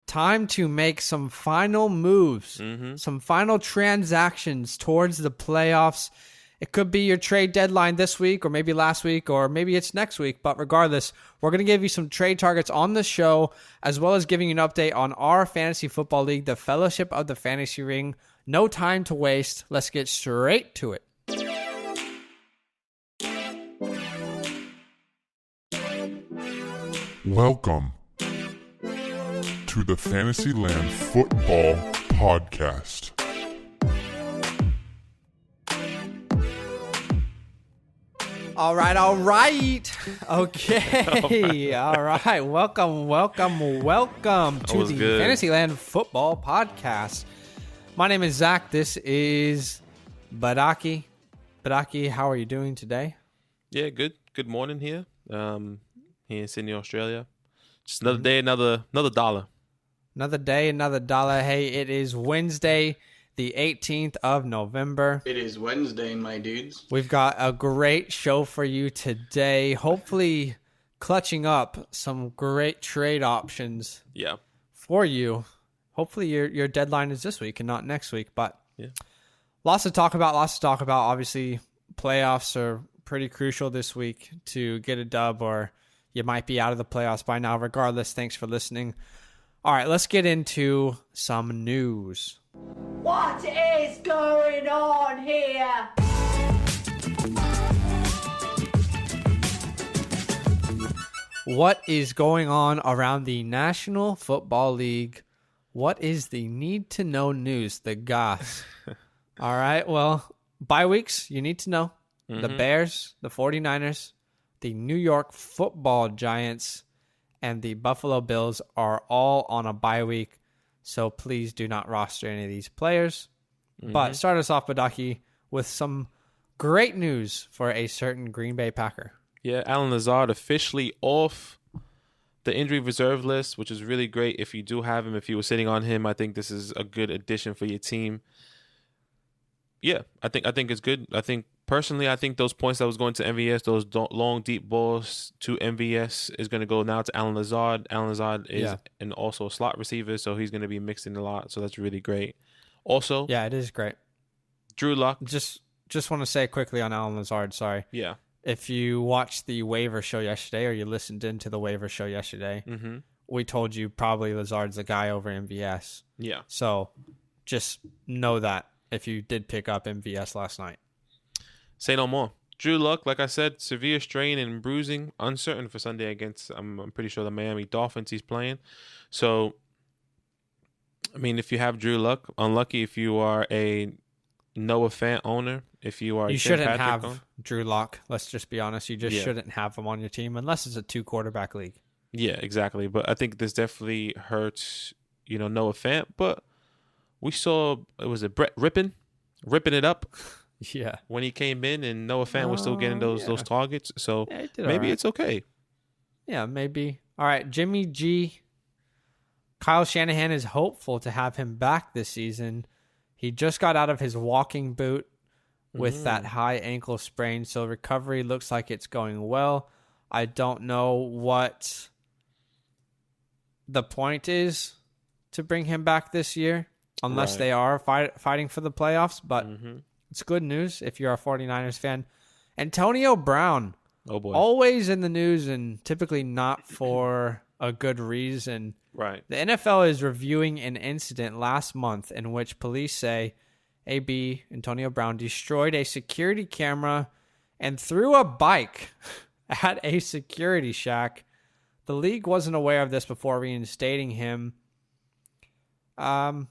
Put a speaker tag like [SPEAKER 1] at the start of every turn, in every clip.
[SPEAKER 1] time to make some final moves, some final transactions towards the playoffs. It could be your trade deadline this week or maybe last week or maybe it's next week. But regardless, we're going to give you some trade targets on the show as well as giving you an update on our fantasy football league, the Fellowship of the Fantasy Ring. No time to waste. Let's get straight to it.
[SPEAKER 2] Welcome to the FantasyLand Football Podcast.
[SPEAKER 1] All right. Okay. All right. Welcome to the FantasyLand Football Podcast. My name is Zach. This is Badaki. Badaki, how are you doing today?
[SPEAKER 3] Yeah, good. Good morning here. Here in Sydney, Australia. Just another day, another dollar.
[SPEAKER 1] Another day, another dollar. Hey, it is Wednesday, the 18th of November.
[SPEAKER 4] It is Wednesday, my dudes.
[SPEAKER 1] We've got a great show for you today. Hopefully clutching up some great trade options for you. Hopefully your deadline is this week and not next week. But lots to talk about. Obviously, playoffs are pretty crucial this week to get a dub, or you might be out of the playoffs by now. Regardless, thanks for listening. All right, let's get into some news.
[SPEAKER 5] What is going on here?
[SPEAKER 1] What is going on around the National Football League? What is the need-to-know news? The goss. All right, well, bye weeks, you need to know. The Bears, the 49ers, the New York Football Giants, and the Buffalo Bills are all on a bye week, so please do not roster any of these players. But start us off, Badaki, with some great news for a certain Green Bay Packer.
[SPEAKER 3] Yeah, Allen Lazard officially off the injury reserve list, which is really great if you do have him. If you were sitting on him, I think this is a good addition for your team. Yeah, I think it's good. Personally, I think those points that was going to MVS, those long, deep balls to MVS is going to go now to Allen Lazard. Allen Lazard is also a slot receiver, so he's going to be mixed in a lot. So that's really great. Also,
[SPEAKER 1] yeah, it is great.
[SPEAKER 3] Drew Luck.
[SPEAKER 1] Just want to say quickly on Allen Lazard, sorry.
[SPEAKER 3] Yeah.
[SPEAKER 1] If you watched the waiver show yesterday or you listened into the waiver show yesterday, we told you probably Lazard's the guy over MVS.
[SPEAKER 3] Yeah.
[SPEAKER 1] So just know that if you did pick up MVS last night.
[SPEAKER 3] Say no more. Drew Luck, like I said, severe strain and bruising, uncertain for Sunday against, I'm pretty sure, the Miami Dolphins he's playing. So, I mean, if you have Drew Luck, unlucky if you are a Noah Fant owner. If you are,
[SPEAKER 1] you shouldn't have Drew Luck. Let's just be honest. You just shouldn't have him on your team unless it's a 2-quarterback league. Yeah,
[SPEAKER 3] exactly. But I think this definitely hurts, Noah Fant. But we saw, Brett ripping it up.
[SPEAKER 1] Yeah,
[SPEAKER 3] when he came in and Noah Fant was still getting those targets, so maybe it's okay.
[SPEAKER 1] Yeah, maybe. All right, Jimmy G. Kyle Shanahan is hopeful to have him back this season. He just got out of his walking boot with that high ankle sprain, so recovery looks like it's going well. I don't know what the point is to bring him back this year, unless they are fighting for the playoffs, but it's good news if you're a 49ers fan. Antonio Brown,
[SPEAKER 3] oh boy,
[SPEAKER 1] always in the news and typically not for a good reason.
[SPEAKER 3] Right.
[SPEAKER 1] The NFL is reviewing an incident last month in which police say AB, Antonio Brown, destroyed a security camera and threw a bike at a security shack. The league wasn't aware of this before reinstating him. I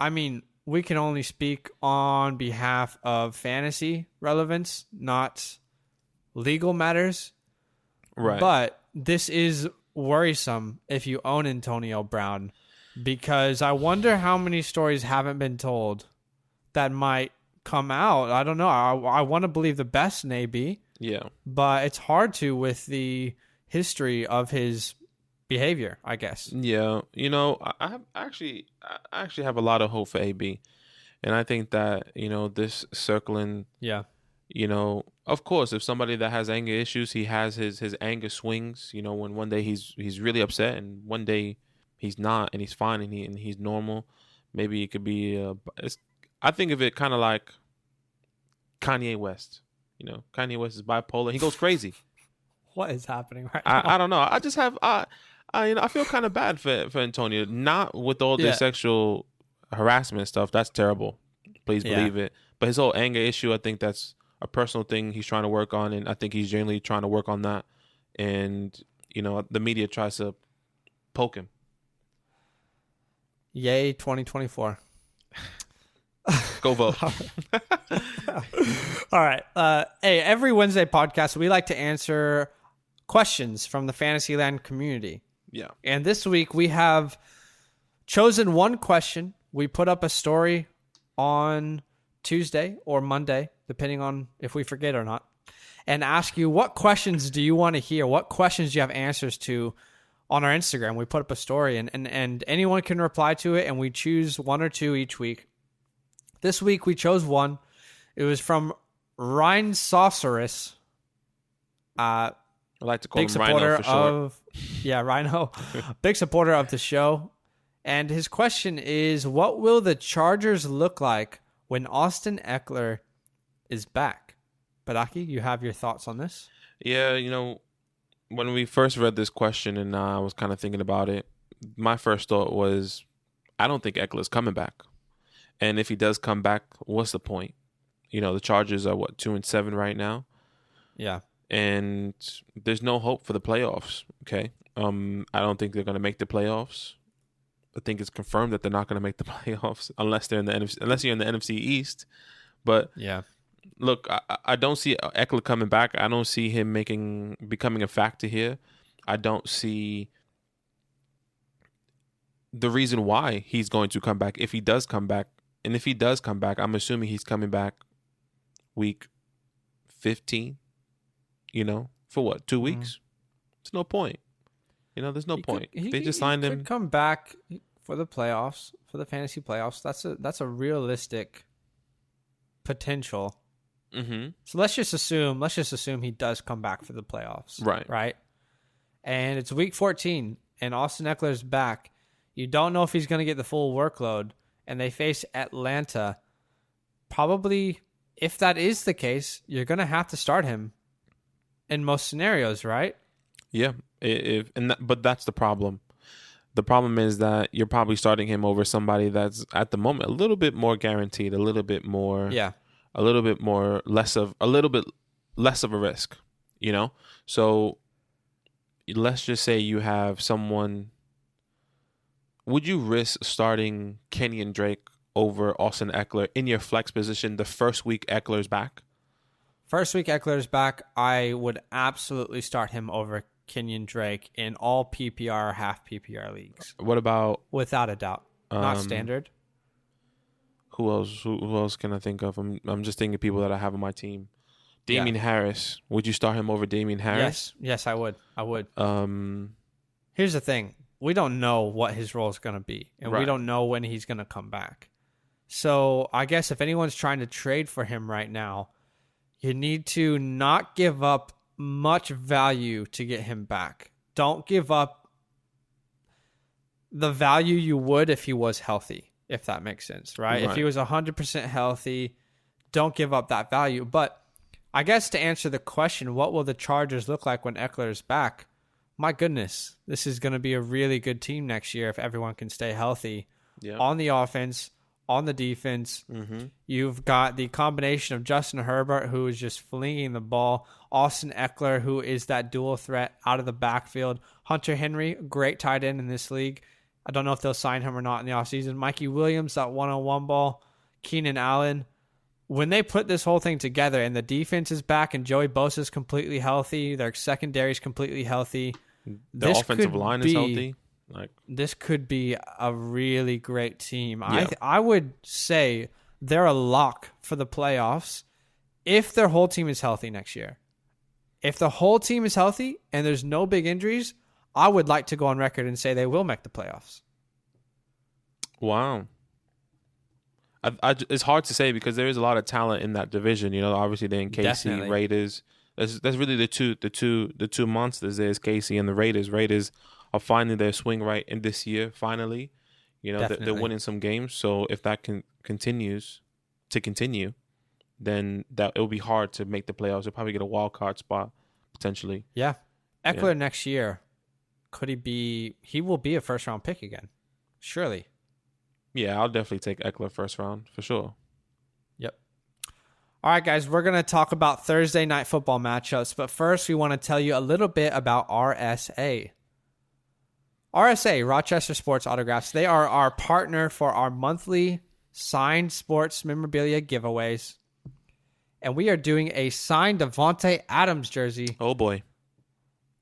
[SPEAKER 1] mean, we can only speak on behalf of fantasy relevance, not legal matters.
[SPEAKER 3] Right.
[SPEAKER 1] But this is worrisome if you own Antonio Brown, because I wonder how many stories haven't been told that might come out. I don't know. I want to believe the best in AB.
[SPEAKER 3] Yeah.
[SPEAKER 1] But it's hard to with the history of his behavior, I guess.
[SPEAKER 3] Yeah, I actually have a lot of hope for AB, and I think that this circling.
[SPEAKER 1] Yeah.
[SPEAKER 3] Of course, if somebody that has anger issues, he has his anger swings. When one day he's really upset and one day he's not, and he's fine, and he's normal. Maybe it could be. I think of it kind of like Kanye West. You know, Kanye West is bipolar. He goes crazy.
[SPEAKER 1] What is happening right now?
[SPEAKER 3] I don't know. I just have I feel kind of bad for Antonio. Not with all this sexual harassment stuff. That's terrible. Please believe it. But his whole anger issue, I think that's a personal thing he's trying to work on, and I think he's genuinely trying to work on that. And the media tries to poke him.
[SPEAKER 1] Yay, 2024.
[SPEAKER 3] Go vote.
[SPEAKER 1] All right. Hey, every Wednesday podcast, we like to answer questions from the Fantasyland community.
[SPEAKER 3] Yeah.
[SPEAKER 1] And this week we have chosen one question. We put up a story on Tuesday or Monday, depending on if we forget or not, and ask you, what questions do you want to hear? What questions do you have answers to on our Instagram? We put up a story, and anyone can reply to it, and we choose one or two each week. This week we chose one. It was from Rhinoceros.
[SPEAKER 3] I like to call
[SPEAKER 1] big
[SPEAKER 3] him
[SPEAKER 1] supporter
[SPEAKER 3] Rhino for short.
[SPEAKER 1] Rhino. Big supporter of the show. And his question is, what will the Chargers look like when Austin Eckler is back? Badaki, you have your thoughts on this?
[SPEAKER 3] Yeah, when we first read this question and I was kind of thinking about it, my first thought was, I don't think Eckler's coming back. And if he does come back, what's the point? The Chargers are 2-7 right now.
[SPEAKER 1] Yeah.
[SPEAKER 3] And there's no hope for the playoffs. Okay. I don't think they're going to make the playoffs. I think it's confirmed that they're not going to make the playoffs unless they're in the NFC, unless you're in the NFC East. But
[SPEAKER 1] yeah,
[SPEAKER 3] look, I don't see Eckler coming back. I don't see him becoming a factor here. I don't see the reason why he's going to come back if he does come back. And if he does come back, I'm assuming he's coming back week 15. For what, 2 weeks? There's no point. There's no point. They just signed him.
[SPEAKER 1] He could come back for the playoffs, for the fantasy playoffs. That's a realistic potential.
[SPEAKER 3] Mm-hmm.
[SPEAKER 1] So let's just assume he does come back for the playoffs. Right. And it's week 14, and Austin Eckler's back. You don't know if he's going to get the full workload, and they face Atlanta. Probably, if that is the case, you're going to have to start him in most scenarios, right?
[SPEAKER 3] Yeah, but that's the problem. The problem is that you're probably starting him over somebody that's at the moment a little bit more guaranteed, a little bit less of a risk, So let's just say you have someone. Would you risk starting Kenyon Drake over Austin Eckler in your flex position the first week Eckler's back?
[SPEAKER 1] First week Eckler's back, I would absolutely start him over Kenyon Drake in all PPR or half PPR leagues.
[SPEAKER 3] What about...
[SPEAKER 1] Without a doubt. Not standard.
[SPEAKER 3] Who else can I think of? I'm just thinking of people that I have on my team. Damian Harris. Would you start him over Damian Harris?
[SPEAKER 1] Yes, I would. Here's the thing. We don't know what his role is going to be, and we don't know when he's going to come back. So I guess if anyone's trying to trade for him right now, you need to not give up much value to get him back. Don't give up the value you would if he was healthy, if that makes sense, right? If he was 100% healthy, don't give up that value. But I guess to answer the question, what will the Chargers look like when Eckler is back? My goodness, this is going to be a really good team next year if everyone can stay healthy on the offense, on the defense.
[SPEAKER 3] Mm-hmm.
[SPEAKER 1] You've got the combination of Justin Herbert, who is just flinging the ball, Austin Eckler, who is that dual threat out of the backfield, Hunter Henry, great tight end in this league. I don't know if they'll sign him or not in the offseason. Mikey Williams, that one-on-one ball, Keenan Allen. When they put this whole thing together and the defense is back and Joey Bosa is completely healthy, their secondary is completely healthy,
[SPEAKER 3] the offensive line is healthy.
[SPEAKER 1] This could be a really great team. Yeah. I would say they're a lock for the playoffs if their whole team is healthy next year. If the whole team is healthy and there's no big injuries, I would like to go on record and say they will make the playoffs.
[SPEAKER 3] Wow. It's hard to say because there is a lot of talent in that division. Obviously they're in KC, Definitely. Raiders. That's really the two monsters. There's KC and the Raiders. Raiders are finding their swing right in this year. Finally, they're
[SPEAKER 1] Definitely.
[SPEAKER 3] winning some games. So if that continue, then that it'll be hard to make the playoffs. They'll probably get a wild card spot potentially.
[SPEAKER 1] Yeah. Eckler next year, could he be? He will be a first round pick again, surely.
[SPEAKER 3] Yeah, I'll definitely take Eckler first round for sure.
[SPEAKER 1] Yep. All right, guys, we're going to talk about Thursday night football matchups, but first we want to tell you a little bit about RSA. RSA, Rochester Sports Autographs, they are our partner for our monthly signed sports memorabilia giveaways. And we are doing a signed Davante Adams jersey.
[SPEAKER 3] Oh, boy.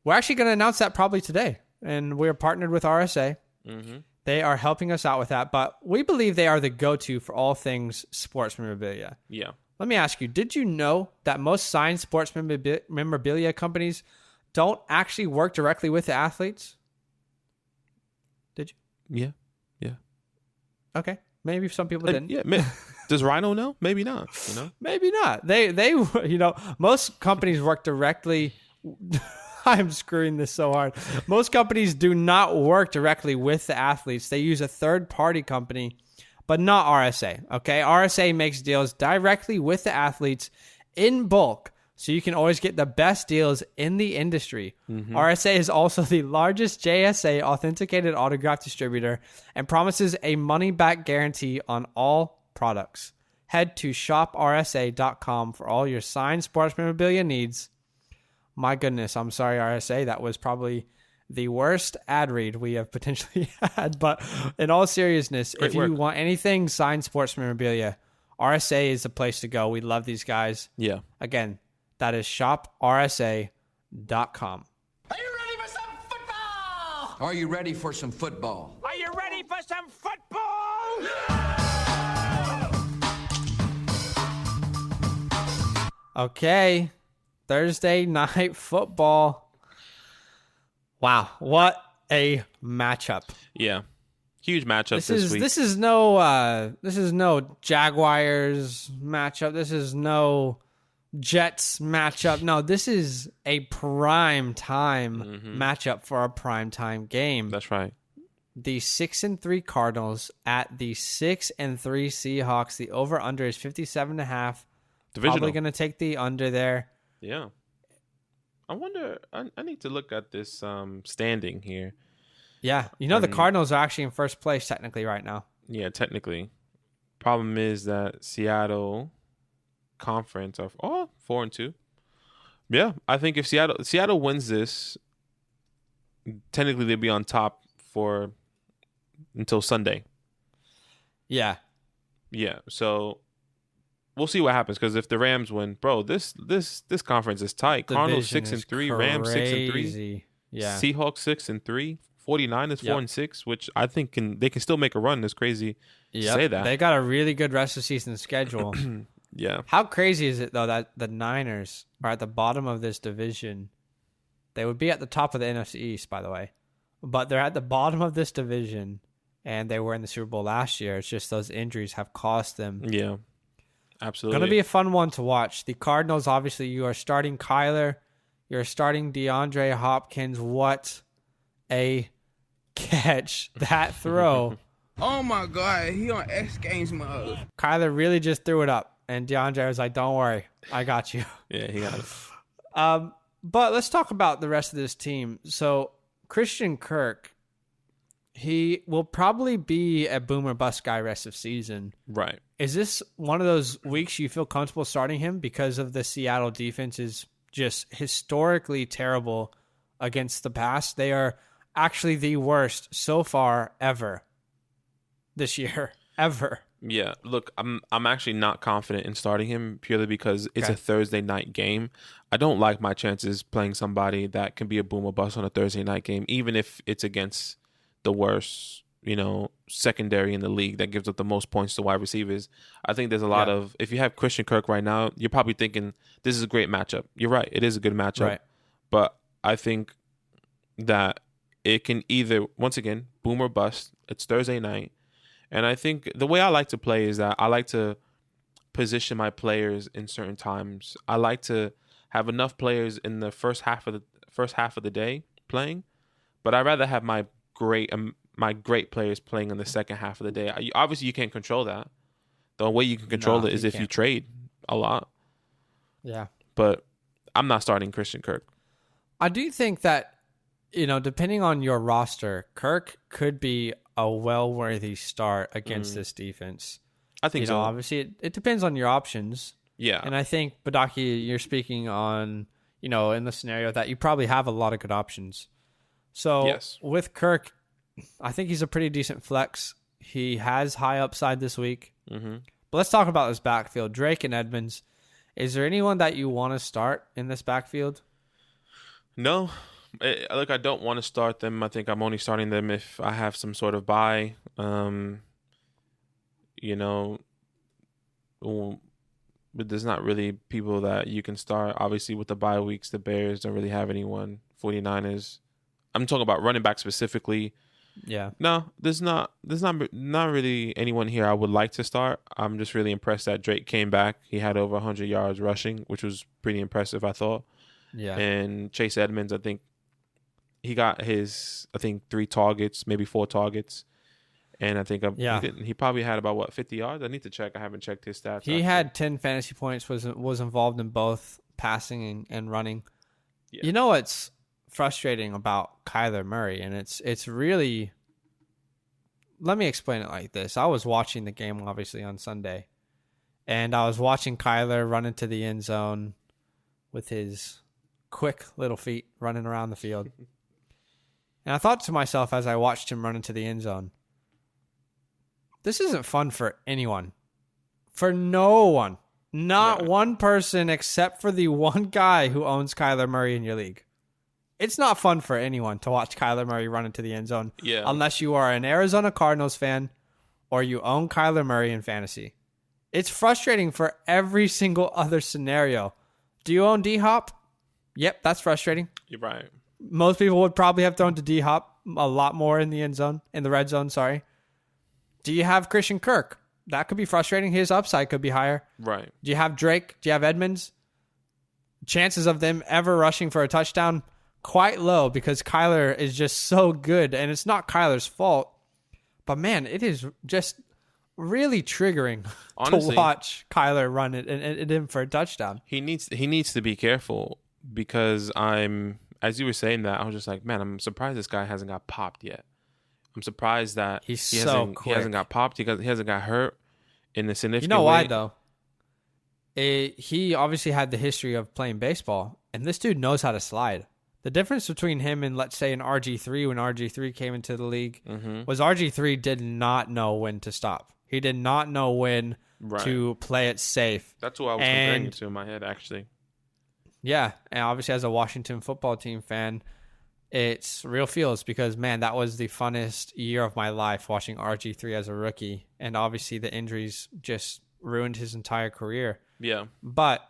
[SPEAKER 1] We're actually going to announce that probably today, and we're partnered with RSA.
[SPEAKER 3] Mm-hmm.
[SPEAKER 1] They are helping us out with that, but we believe they are the go-to for all things sports memorabilia.
[SPEAKER 3] Yeah.
[SPEAKER 1] Let me ask you, did you know that most signed sports memorabilia companies don't actually work directly with the athletes? Did you?
[SPEAKER 3] Yeah.
[SPEAKER 1] Okay. Maybe some people didn't.
[SPEAKER 3] Yeah. Does Rhino know? Maybe not.
[SPEAKER 1] Maybe not. They most companies work directly. I'm screwing this so hard. Most companies do not work directly with the athletes. They use a third-party company, but not RSA. Okay, RSA makes deals directly with the athletes in bulk, so you can always get the best deals in the industry. Mm-hmm. RSA is also the largest JSA authenticated autograph distributor and promises a money-back guarantee on all products. Head to shoprsa.com for all your signed sports memorabilia needs. My goodness, I'm sorry, RSA. That was probably the worst ad read we have potentially had. But in all seriousness, if you want anything signed sports memorabilia, RSA is the place to go. We love these guys.
[SPEAKER 3] Yeah.
[SPEAKER 1] Again, that is shoprsa.com.
[SPEAKER 6] Are you ready for some football?
[SPEAKER 7] Are you ready for some football?
[SPEAKER 6] Are you ready for some football?
[SPEAKER 1] Okay. Thursday night football. Wow, what a matchup!
[SPEAKER 3] Yeah, huge matchup this week.
[SPEAKER 1] This is no Jaguars matchup. This is no Jets matchup. No, this is a prime time matchup for a prime time game.
[SPEAKER 3] That's right.
[SPEAKER 1] The 6-3 Cardinals at the 6-3 Seahawks. The over under is 57.5. Probably going to take the under there.
[SPEAKER 3] Yeah. I wonder, I need to look at this standing here.
[SPEAKER 1] Yeah. The Cardinals are actually in first place technically right now.
[SPEAKER 3] Yeah, technically. Problem is that Seattle conference are 4-2. Yeah, I think if Seattle wins this, technically they'd be on top for until Sunday.
[SPEAKER 1] Yeah.
[SPEAKER 3] Yeah, so we'll see what happens, because if the Rams win, bro, this conference is tight. Cardinals 6-3, Rams 6-3,
[SPEAKER 1] yeah.
[SPEAKER 3] Seahawks 6-3, 49ers 4-6, which I think they can still make a run. It's crazy to say that.
[SPEAKER 1] They got a really good rest of season schedule.
[SPEAKER 3] Yeah.
[SPEAKER 1] How crazy is it though that the Niners are at the bottom of this division? They would be at the top of the NFC East, by the way, but they're at the bottom of this division, and they were in the Super Bowl last year. It's just those injuries have cost them.
[SPEAKER 3] Yeah. Absolutely.
[SPEAKER 1] Going to be a fun one to watch. The Cardinals, obviously, you are starting Kyler. You're starting DeAndre Hopkins. What a catch. That throw.
[SPEAKER 8] Oh, my God. He on X Games mode.
[SPEAKER 1] Kyler really just threw it up, and DeAndre was like, don't worry. I got you.
[SPEAKER 3] Yeah, he got it.
[SPEAKER 1] But let's talk about the rest of this team. So Christian Kirk, he will probably be a boom or bust guy rest of season.
[SPEAKER 3] Right.
[SPEAKER 1] Is this one of those weeks you feel comfortable starting him because of the Seattle defense is just historically terrible against the pass? They are actually the worst so far ever this year. Ever.
[SPEAKER 3] Yeah, look, I'm actually not confident in starting him purely because it's a Thursday night game. I don't like my chances playing somebody that can be a boom or bust on a Thursday night game, even if it's against the worst, secondary in the league that gives up the most points to wide receivers. I think there's a lot of, if you have Christian Kirk right now, you're probably thinking this is a great matchup. You're right. It is a good matchup.
[SPEAKER 1] Right.
[SPEAKER 3] But I think that it can either, once again, boom or bust. It's Thursday night. And I think the way I like to play is that I like to position my players in certain times. I like to have enough players in the first half of the day playing, But I'd rather have my great players playing in the second half of the day. Obviously, you can't control that. The way you can control it is if you trade a lot.
[SPEAKER 1] Yeah.
[SPEAKER 3] But I'm not starting Christian Kirk.
[SPEAKER 1] I do think that, depending on your roster, Kirk could be a well-worthy start against this defense.
[SPEAKER 3] I think so.
[SPEAKER 1] Obviously, it depends on your options.
[SPEAKER 3] Yeah.
[SPEAKER 1] And I think, Badaki, you're speaking on, in the scenario that you probably have a lot of good options. So with Kirk, I think he's a pretty decent flex. He has high upside this week. Mm-hmm. But let's talk about this backfield. Drake and Edmonds. Is there anyone that you want to start in this backfield?
[SPEAKER 3] No. I don't want to start them. I think I'm only starting them if I have some sort of bye. But there's not really people that you can start. Obviously, with the bye weeks, the Bears don't really have anyone. 49ers. I'm talking about running back specifically.
[SPEAKER 1] Yeah.
[SPEAKER 3] No, there's not really anyone here I would like to start. I'm just really impressed that Drake came back. He had over 100 yards rushing, which was pretty impressive, I thought.
[SPEAKER 1] Yeah.
[SPEAKER 3] And Chase Edmonds, I think he got his 3 targets, maybe 4 targets. And I think he probably had about 50 yards. I need to check. I haven't checked his stats.
[SPEAKER 1] He had 10 fantasy points, was involved in both passing and running. Yeah. You know what's frustrating about Kyler Murray, and it's really, let me explain it like this. I was watching the game obviously on Sunday, and I was watching Kyler run into the end zone with his quick little feet running around the field. And I thought to myself as I watched him run into the end zone, this isn't fun for anyone. For no one. Not one person except for the one guy who owns Kyler Murray in your league. It's not fun for anyone to watch Kyler Murray run into the end zone unless you are an Arizona Cardinals fan or you own Kyler Murray in fantasy. It's frustrating for every single other scenario. Do you own D-Hop? Yep, that's frustrating.
[SPEAKER 3] You're right.
[SPEAKER 1] Most people would probably have thrown to D-Hop a lot more in the red zone, sorry. Do you have Christian Kirk? That could be frustrating. His upside could be higher.
[SPEAKER 3] Right.
[SPEAKER 1] Do you have Drake? Do you have Edmonds? Chances of them ever rushing for a touchdown, quite low because Kyler is just so good, and it's not Kyler's fault. But man, it is just really triggering to watch Kyler run it and in for a touchdown.
[SPEAKER 3] He needs to be careful because as you were saying that, I was just like, man, I'm surprised this guy hasn't got popped yet. I'm surprised that he hasn't got popped. He hasn't got hurt in the significant way.
[SPEAKER 1] You know why though? He obviously had the history of playing baseball, and this dude knows how to slide. The difference between him and, let's say, an RG3 when RG3 came into the league was RG3 did not know when to stop. He did not know when to play it safe.
[SPEAKER 3] That's what I was comparing it to in my head, actually.
[SPEAKER 1] Yeah, and obviously as a Washington football team fan, it's real feels because, man, that was the funnest year of my life watching RG3 as a rookie. And obviously the injuries just ruined his entire career.
[SPEAKER 3] Yeah.
[SPEAKER 1] But,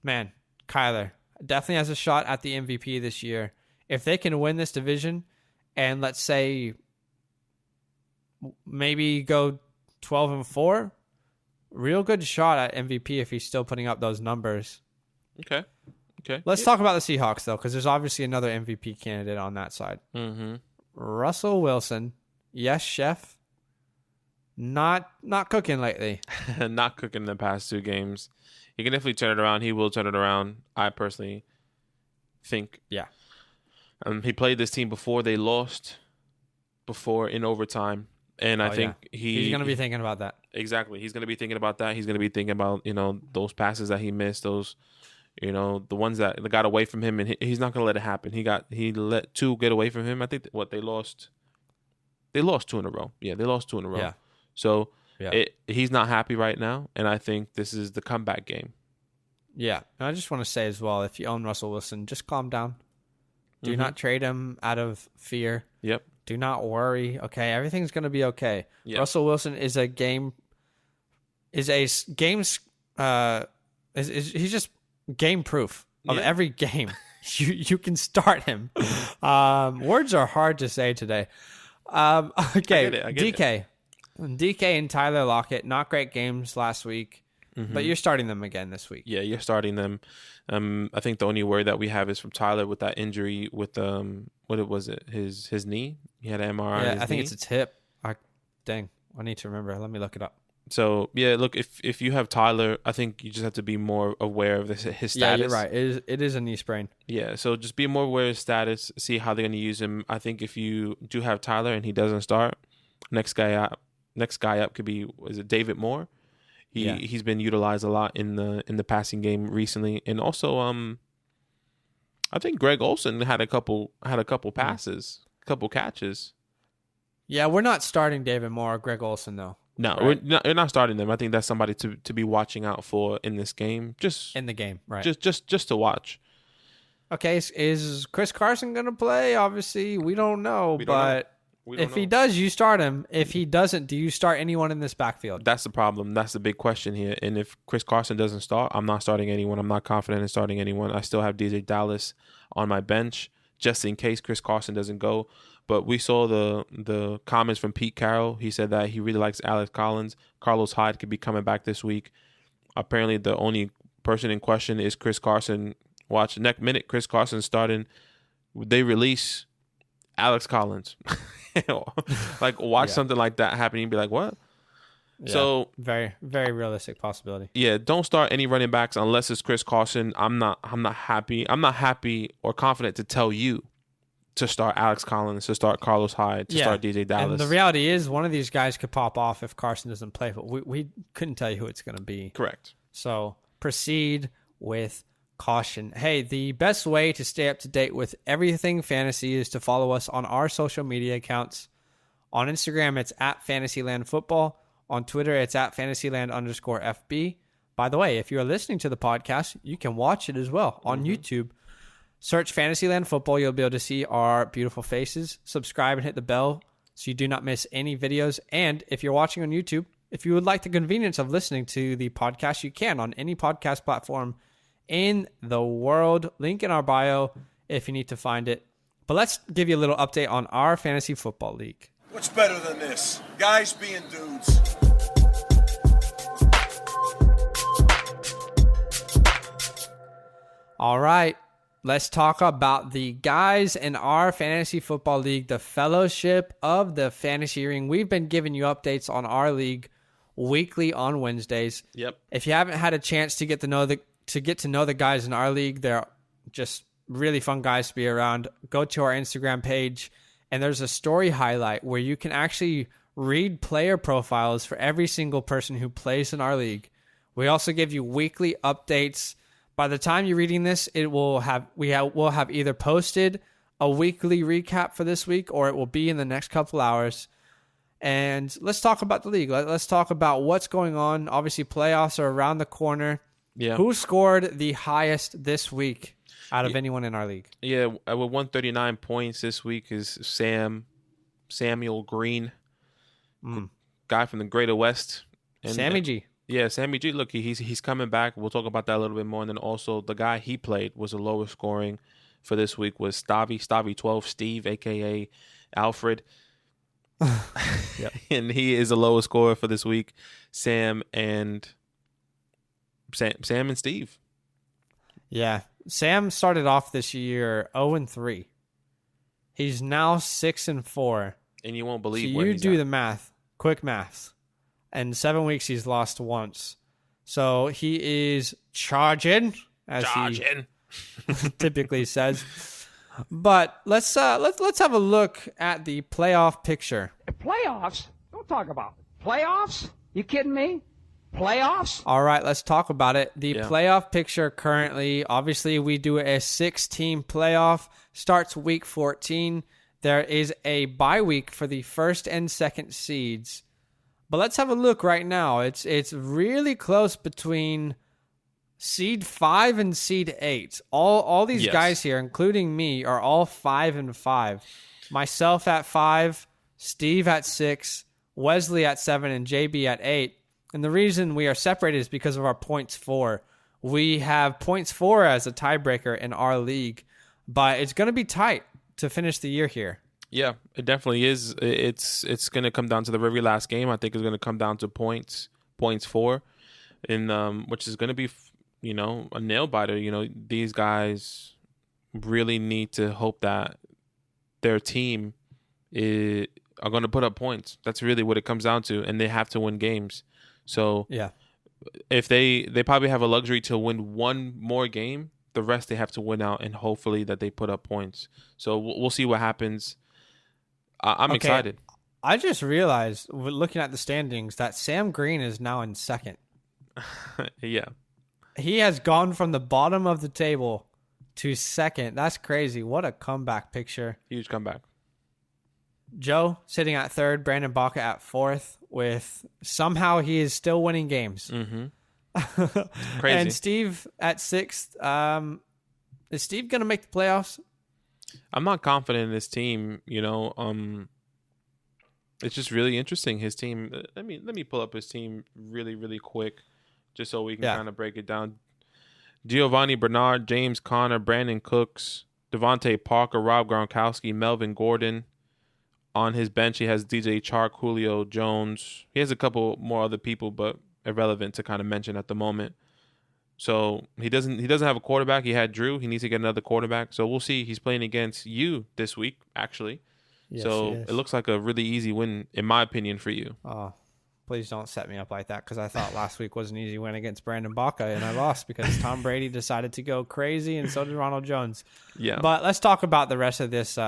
[SPEAKER 1] man, Kyler definitely has a shot at the MVP this year. If they can win this division and, let's say, maybe go 12-4, real good shot at MVP if he's still putting up those numbers.
[SPEAKER 3] Okay.
[SPEAKER 1] Let's talk about the Seahawks, though, because there's obviously another MVP candidate on that side.
[SPEAKER 3] Mm-hmm.
[SPEAKER 1] Russell Wilson. Yes, chef. Not cooking lately.
[SPEAKER 3] Not cooking the past 2 games. He can definitely turn it around. He will turn it around, I personally think.
[SPEAKER 1] Yeah.
[SPEAKER 3] He played this team before they lost, in overtime. And I think he's
[SPEAKER 1] going to be thinking about that.
[SPEAKER 3] Exactly. He's going to be thinking about that. He's going to be thinking about, those passes that he missed, those, the ones that got away from him, and he's not going to let it happen. He let 2 get away from him. I think they lost 2 in a row. Yeah, they lost 2 in a row.
[SPEAKER 1] Yeah.
[SPEAKER 3] So he's not happy right now, and I think this is the comeback game.
[SPEAKER 1] Yeah. And I just want to say as well, if you own Russell Wilson, just calm down. Do not trade him out of fear.
[SPEAKER 3] Yep.
[SPEAKER 1] Do not worry. Okay, everything's going to be okay. Yep. Russell Wilson is he's just game proof of every game. You can start him. Words are hard to say today. Okay,
[SPEAKER 3] I get it.
[SPEAKER 1] DK and Tyler Lockett, not great games last week. But you're starting them again this week.
[SPEAKER 3] Yeah, you're starting them. I think the only word that we have is from Tyler with that injury with what was it? His knee. He had an MRI.
[SPEAKER 1] Yeah, I think it's his hip. Dang, I need to remember. Let me look it up.
[SPEAKER 3] So yeah, look, if you have Tyler, I think you just have to be more aware of his status.
[SPEAKER 1] Yeah, you're right. It is a knee sprain.
[SPEAKER 3] Yeah, so just be more aware of his status. See how they're going to use him. I think if you do have Tyler and he doesn't start, next guy up could be, is it David Moore? He's been utilized a lot in the passing game recently, and also I think Greg Olsen had a couple passes, a couple catches.
[SPEAKER 1] Yeah, we're not starting David Moore or Greg Olsen though.
[SPEAKER 3] No,
[SPEAKER 1] right?
[SPEAKER 3] we're not starting them. I think that's somebody to be watching out for in this game. Just
[SPEAKER 1] in the game, right?
[SPEAKER 3] Just to watch.
[SPEAKER 1] Okay, is Chris Carson going to play? Obviously, we don't know, but if he does, you start him. If he doesn't, do you start anyone in this backfield?
[SPEAKER 3] That's the problem. That's the big question here. And if Chris Carson doesn't start, I'm not starting anyone. I'm not confident in starting anyone. I still have DJ Dallas on my bench just in case Chris Carson doesn't go. But we saw the comments from Pete Carroll. He said that he really likes Alex Collins. Carlos Hyde could be coming back this week. Apparently, the only person in question is Chris Carson. Watch, next minute, Chris Carson starting. They release Alex Collins. Watch something like that happen. You'd be like, what?
[SPEAKER 1] Yeah,
[SPEAKER 3] so
[SPEAKER 1] very, very realistic possibility.
[SPEAKER 3] Yeah, don't start any running backs unless it's Chris Carson. I'm not happy. I'm not happy or confident to tell you to start Alex Collins, to start Carlos Hyde, to start DJ Dallas.
[SPEAKER 1] And the reality is one of these guys could pop off if Carson doesn't play, but we couldn't tell you who it's going to be.
[SPEAKER 3] Correct.
[SPEAKER 1] So proceed with caution. Hey, the best way to stay up to date with everything fantasy is to follow us on our social media accounts. On Instagram, it's at FantasyLand Football. On Twitter, it's at FantasyLand_FB. By the way, if you're listening to the podcast, you can watch it as well on YouTube. Search Fantasyland Football. You'll be able to see our beautiful faces. Subscribe and hit the bell so you do not miss any videos. And if you're watching on YouTube, if you would like the convenience of listening to the podcast, you can on any podcast platform in the world. Link in our bio if you need to find it. But let's give you a little update on our fantasy football league.
[SPEAKER 9] What's better than this? Guys being dudes.
[SPEAKER 1] All right. Let's talk about the guys in our fantasy football league, the Fellowship of the Fantasy Ring. We've been giving you updates on our league weekly on Wednesdays.
[SPEAKER 3] Yep.
[SPEAKER 1] If you haven't had a chance to get to know the guys in our league, they're just really fun guys to be around. Go to our Instagram page, and there's a story highlight where you can actually read player profiles for every single person who plays in our league. We also give you weekly updates. By the time you're reading this, we'll have either posted a weekly recap for this week or it will be in the next couple hours. And let's talk about the league. Let's talk about what's going on. Obviously, playoffs are around the corner.
[SPEAKER 3] Yeah.
[SPEAKER 1] Who scored the highest this week out of anyone in our league?
[SPEAKER 3] Yeah, with 139 points this week is Samuel Green, guy from the Greater West. And,
[SPEAKER 1] Sammy G.
[SPEAKER 3] Yeah, Sammy G. Look, he's coming back. We'll talk about that a little bit more. And then also the guy he played was the lowest scoring for this week was Stavy 12, Steve, a.k.a. Alfred.
[SPEAKER 1] Yep.
[SPEAKER 3] And he is the lowest scorer for this week. Sam and Steve.
[SPEAKER 1] Yeah. Sam started off this year 0-3. He's now 6-4.
[SPEAKER 3] And you won't believe
[SPEAKER 1] so
[SPEAKER 3] where
[SPEAKER 1] you
[SPEAKER 3] he's
[SPEAKER 1] do
[SPEAKER 3] at.
[SPEAKER 1] the math. Quick math. And 7 weeks he's lost once. So he is charging, as he typically says. But let's have a look at the playoff picture.
[SPEAKER 10] Playoffs? Don't talk about it. Playoffs? You kidding me? Playoffs?
[SPEAKER 1] All right, let's talk about it. The playoff picture currently, obviously we do a 6-team playoff. Starts week 14. There is a bye week for the first and second seeds. But let's have a look right now. It's really close between seed 5 and seed 8. All these guys here, including me, are all 5-5. Myself at 5, Steve at 6, Wesley at 7, and JB at 8. And the reason we are separated is because of our points for. We have points for as a tiebreaker in our league, but it's going to be tight to finish the year here.
[SPEAKER 3] Yeah, it definitely is. It's going to come down to the very last game. I think it's going to come down to points for. in which is going to be, a nail biter. These guys really need to hope that their team are going to put up points. That's really what it comes down to, and they have to win games. So
[SPEAKER 1] Yeah.
[SPEAKER 3] if they probably have a luxury to win one more game, the rest they have to win out, and hopefully that they put up points. So we'll see what happens. I'm excited.
[SPEAKER 1] I just realized, looking at the standings, that Sam Green is now in second.
[SPEAKER 3] Yeah.
[SPEAKER 1] He has gone from the bottom of the table to second. That's crazy. What a comeback picture.
[SPEAKER 3] Huge comeback.
[SPEAKER 1] Joe sitting at third, Brandon Baca at fourth, with somehow he is still winning games.
[SPEAKER 3] Mm-hmm. Crazy.
[SPEAKER 1] And Steve at sixth. Is Steve going to make the playoffs?
[SPEAKER 3] I'm not confident in this team. It's just really interesting. His team. Let me pull up his team really, really quick, just so we can kind of break it down. Giovanni Bernard, James Conner, Brandon Cooks, Devontae Parker, Rob Gronkowski, Melvin Gordon. On his bench, he has DJ Chark, Julio Jones. He has a couple more other people, but irrelevant to kind of mention at the moment. So he doesn't have a quarterback. He had Drew. He needs to get another quarterback. So we'll see. He's playing against you this week, actually.
[SPEAKER 1] Yes,
[SPEAKER 3] so it looks like a really easy win, in my opinion, for you.
[SPEAKER 1] Oh, please don't set me up like that, because I thought last week was an easy win against Brandon Baca, and I lost because Tom Brady decided to go crazy, and so did Ronald Jones.
[SPEAKER 3] Yeah.
[SPEAKER 1] But let's talk about the rest of this.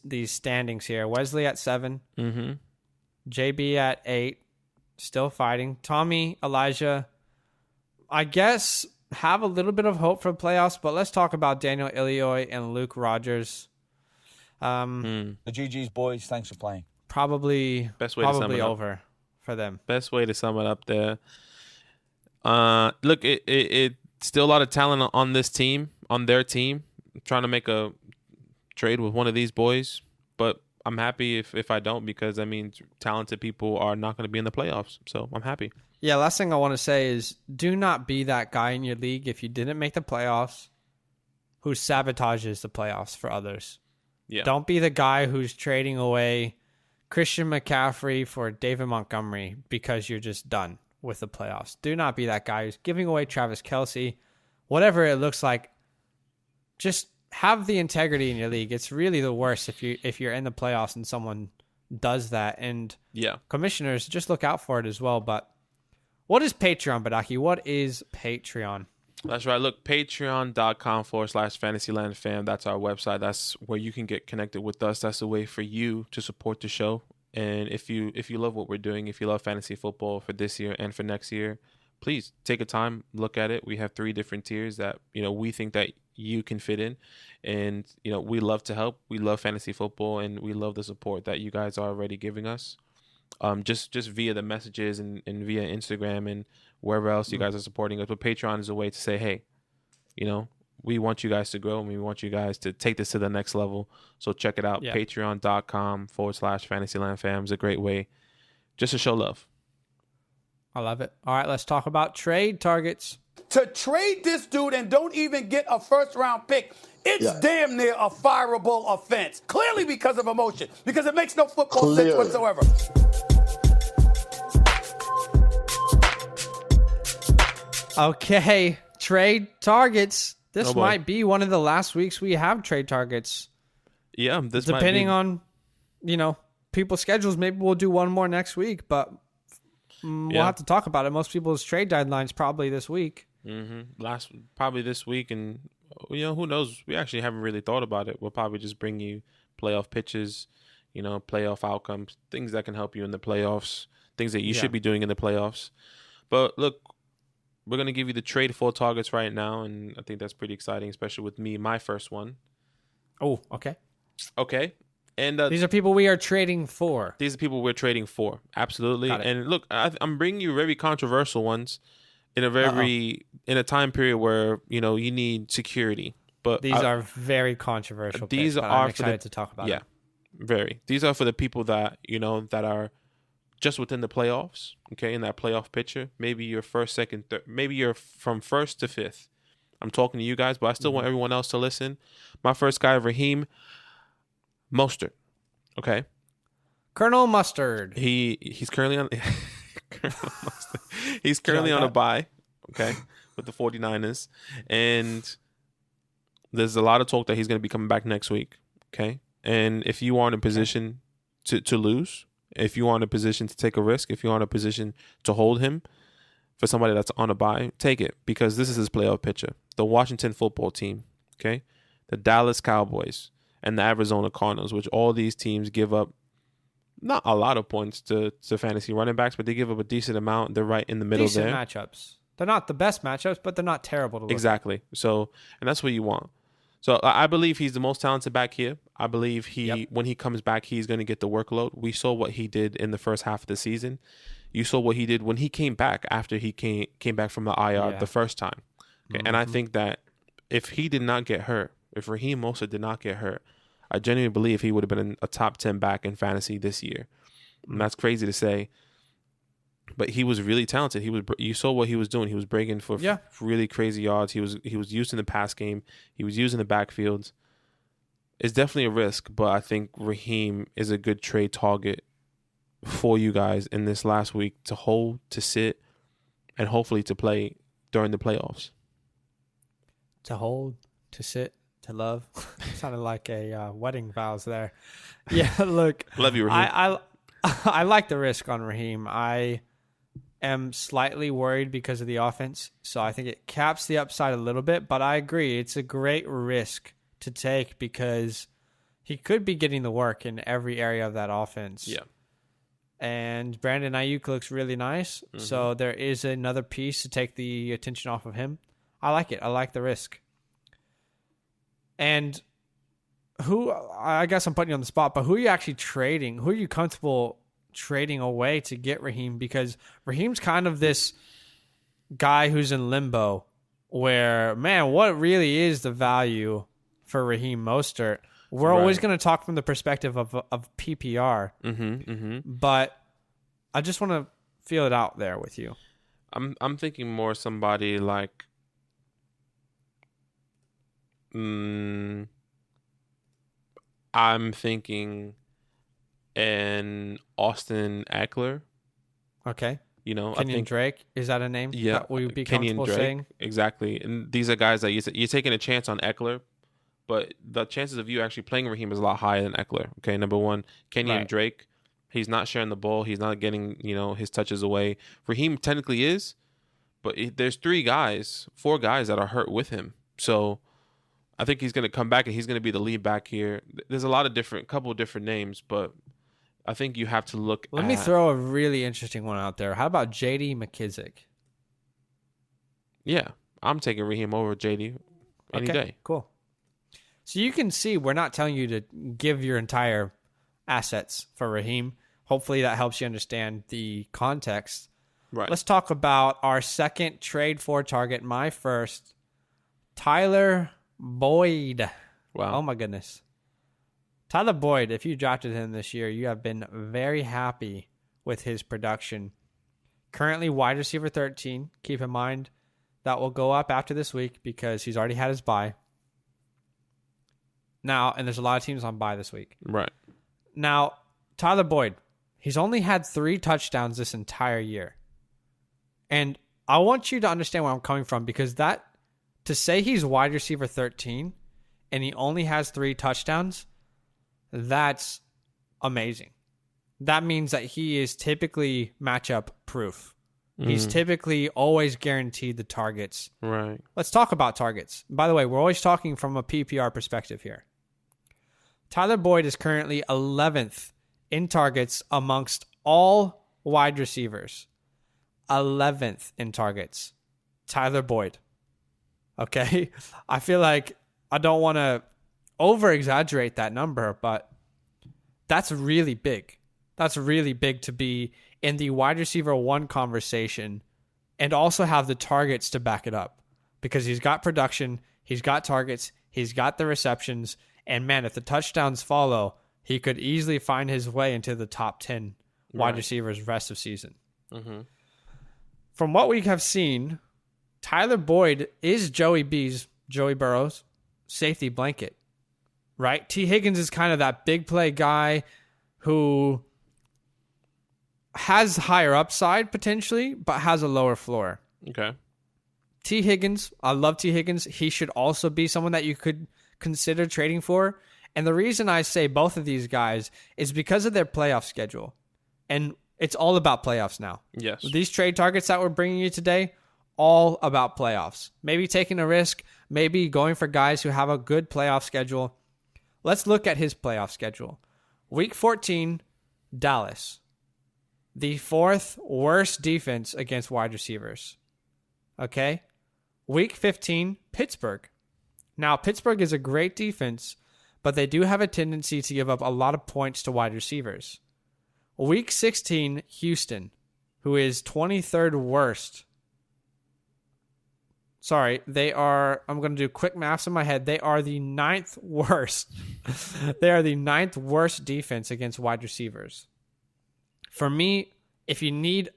[SPEAKER 1] These standings here. Wesley at 7.
[SPEAKER 3] Mm-hmm.
[SPEAKER 1] JB at 8. Still fighting. Tommy, Elijah, I guess, have a little bit of hope for playoffs, but let's talk about Daniel Ilioy and Luke Rogers.
[SPEAKER 11] The GG's, boys. Thanks for playing.
[SPEAKER 1] Probably over for them.
[SPEAKER 3] Best way to sum it up there. Look, it's still a lot of talent on this team, on their team. I'm trying to make a trade with one of these boys, but I'm happy if I don't, because that means talented people are not going to be in the playoffs. So I'm happy.
[SPEAKER 1] Yeah, last thing I want to say is, do not be that guy in your league if you didn't make the playoffs who sabotages the playoffs for others.
[SPEAKER 3] Yeah.
[SPEAKER 1] Don't be the guy who's trading away Christian McCaffrey for David Montgomery because you're just done with the playoffs. Do not be that guy who's giving away Travis Kelce, whatever it looks like. Just have the integrity in your league. It's really the worst if you're in the playoffs and someone does that. And commissioners, just look out for it as well. But what is Patreon, Badaki? What is Patreon?
[SPEAKER 3] That's right. Look, patreon.com/FantasyLandFam. That's our website. That's where you can get connected with us. That's a way for you to support the show. And if you love what we're doing, if you love fantasy football for this year and for next year, please take a time, look at it. We have 3 different tiers that, we think that you can fit in. And, we love to help. We love fantasy football, and we love the support that you guys are already giving us. Just via the messages and via Instagram and wherever else you guys are supporting us. But Patreon is a way to say, hey, we want you guys to grow, and we want you guys to take this to the next level. So check it out. Yeah. Patreon.com/FantasyLandFam is a great way just to show love.
[SPEAKER 1] I love it. All right, let's talk about trade targets.
[SPEAKER 12] To trade this dude and don't even get a first-round pick, it's damn near a fireable offense. Clearly because of emotion, because it makes no football sense whatsoever.
[SPEAKER 1] Okay, trade targets. This might be one of the last weeks we have trade targets.
[SPEAKER 3] Yeah,
[SPEAKER 1] depending on, people's schedules. Maybe we'll do one more next week, but we'll have to talk about it. Most people's trade deadlines probably this week.
[SPEAKER 3] Probably this week, and who knows? We actually haven't really thought about it. We'll probably just bring you playoff pitches, playoff outcomes, things that can help you in the playoffs, things that you should be doing in the playoffs. But look, we're going to give you the trade for targets right now, and I think that's pretty exciting, especially with me, my first one.
[SPEAKER 1] Oh, okay.
[SPEAKER 3] Okay. And
[SPEAKER 1] these are people we are trading for.
[SPEAKER 3] These are people we're trading for. Absolutely. And look, I'm bringing you very controversial ones in a time period where, you need security. But
[SPEAKER 1] these are very controversial.
[SPEAKER 3] These are
[SPEAKER 1] I'm excited to talk about.
[SPEAKER 3] Yeah, very. These are for the people that, that are just within the playoffs, okay, in that playoff picture. Maybe you're first, second, third. Maybe you're from first to fifth. I'm talking to you guys, but I still want everyone else to listen. My first guy, Raheem Mostert, okay?
[SPEAKER 1] Colonel Mustard.
[SPEAKER 3] He's currently on... He's currently on a bye, okay, with the 49ers. And there's a lot of talk that he's going to be coming back next week, okay? And if you are in a position to lose, if you are in a position to take a risk, if you are in a position to hold him for somebody that's on a bye, take it, because this is his playoff picture. The Washington football team, okay, the Dallas Cowboys, and the Arizona Cardinals, which all these teams give up not a lot of points to fantasy running backs, but they give up a decent amount. They're right in the middle
[SPEAKER 1] decent
[SPEAKER 3] there.
[SPEAKER 1] Matchups. They're not the best matchups, but they're not terrible to look
[SPEAKER 3] Exactly. So, and that's what you want. So I believe he's the most talented back here. I believe when he comes back, he's going to get the workload. We saw what he did in the first half of the season. You saw what he did when he came back after he came back from the IR the first time. Okay? And I think that if he did not get hurt, if Raheem Mostert did not get hurt, I genuinely believe he would have been a top 10 back in fantasy this year. And that's crazy to say, but he was really talented. You saw what he was doing. He was breaking for really crazy yards. He was used in the pass game. He was used in the backfield. It's definitely a risk, but I think Raheem is a good trade target for you guys in this last week to hold, to sit, and hopefully to play during the playoffs.
[SPEAKER 1] To hold, to sit, to love. Sounded like a wedding vows there. Yeah, look.
[SPEAKER 3] Love you, Raheem.
[SPEAKER 1] I like the risk on Raheem. I am slightly worried because of the offense, so I think it caps the upside a little bit, but I agree. It's a great risk to take because he could be getting the work in every area of that offense.
[SPEAKER 3] Yeah.
[SPEAKER 1] And Brandon Ayuk looks really nice, so there is another piece to take the attention off of him. I like it. I like the risk. And I guess I'm putting you on the spot, but who are you actually trading? Who are you comfortable trading away to get Raheem? Because Raheem's kind of this guy who's in limbo where, man, what really is the value for Raheem Mostert? We're always going to talk from the perspective of PPR, but I just want to feel it out there with you.
[SPEAKER 3] I'm thinking more somebody like I'm thinking an Austin Eckler.
[SPEAKER 1] Okay.
[SPEAKER 3] You know,
[SPEAKER 1] Kenyon Drake, is that a name?
[SPEAKER 3] Yeah,
[SPEAKER 1] that we would be
[SPEAKER 3] Kenyon
[SPEAKER 1] comfortable
[SPEAKER 3] Drake,
[SPEAKER 1] saying?
[SPEAKER 3] Exactly. And these are guys that you're taking a chance on Eckler, but the chances of you actually playing Raheem is a lot higher than Eckler. Okay, number one, Kenyon Drake, he's not sharing the ball. He's not getting, his touches away. Raheem technically is, but there's 4 guys that are hurt with him. So I think he's going to come back and he's going to be the lead back here. There's a couple of different names, but I think you have to look
[SPEAKER 1] Let me throw a really interesting one out there. How about J.D. McKissick?
[SPEAKER 3] Yeah, I'm taking Raheem over J.D. any day.
[SPEAKER 1] Cool. So you can see we're not telling you to give your entire assets for Raheem. Hopefully that helps you understand the context.
[SPEAKER 3] Right.
[SPEAKER 1] Let's talk about our second trade for target. My first, Tyler Boyd.
[SPEAKER 3] Wow.
[SPEAKER 1] Oh, my goodness. Tyler Boyd, if you drafted him this year, you have been very happy with his production. Currently wide receiver 13. Keep in mind that will go up after this week because he's already had his bye. Now, and there's a lot of teams on bye this week.
[SPEAKER 3] Right.
[SPEAKER 1] Now, Tyler Boyd, he's only had 3 touchdowns this entire year. And I want you to understand where I'm coming from because to say he's wide receiver 13 and he only has 3 touchdowns, that's amazing. That means that he is typically matchup proof. He's typically always guaranteed the targets.
[SPEAKER 3] Right.
[SPEAKER 1] Let's talk about targets. By the way, we're always talking from a PPR perspective here. Tyler Boyd is currently 11th in targets amongst all wide receivers. 11th in targets. Tyler Boyd. Okay? I feel like I don't want to over-exaggerate that number, but that's really big. That's really big to be in the wide receiver 1 conversation and also have the targets to back it up because he's got production, he's got targets, he's got the receptions, and man, if the touchdowns follow, he could easily find his way into the top 10 wide receivers rest of season. From what we have seen, Tyler Boyd is Joey Burrow's safety blanket, right? T. Higgins is kind of that big play guy who has higher upside potentially, but has a lower floor.
[SPEAKER 3] Okay.
[SPEAKER 1] T. Higgins, I love T. Higgins. He should also be someone that you could consider trading for. And the reason I say both of these guys is because of their playoff schedule. And it's all about playoffs now.
[SPEAKER 3] Yes.
[SPEAKER 1] These trade targets that we're bringing you today, all about playoffs. Maybe taking a risk, maybe going for guys who have a good playoff schedule. Let's look at his playoff schedule. Week 14, Dallas. The 4th worst defense against wide receivers. Okay? Week 15, Pittsburgh. Now, Pittsburgh is a great defense, but they do have a tendency to give up a lot of points to wide receivers. Week 16, Houston, who is 23rd worst. Sorry, they are, I'm going to do quick maths in my head. They are the 9th worst. They are the 9th worst defense against wide receivers. For me, if you need,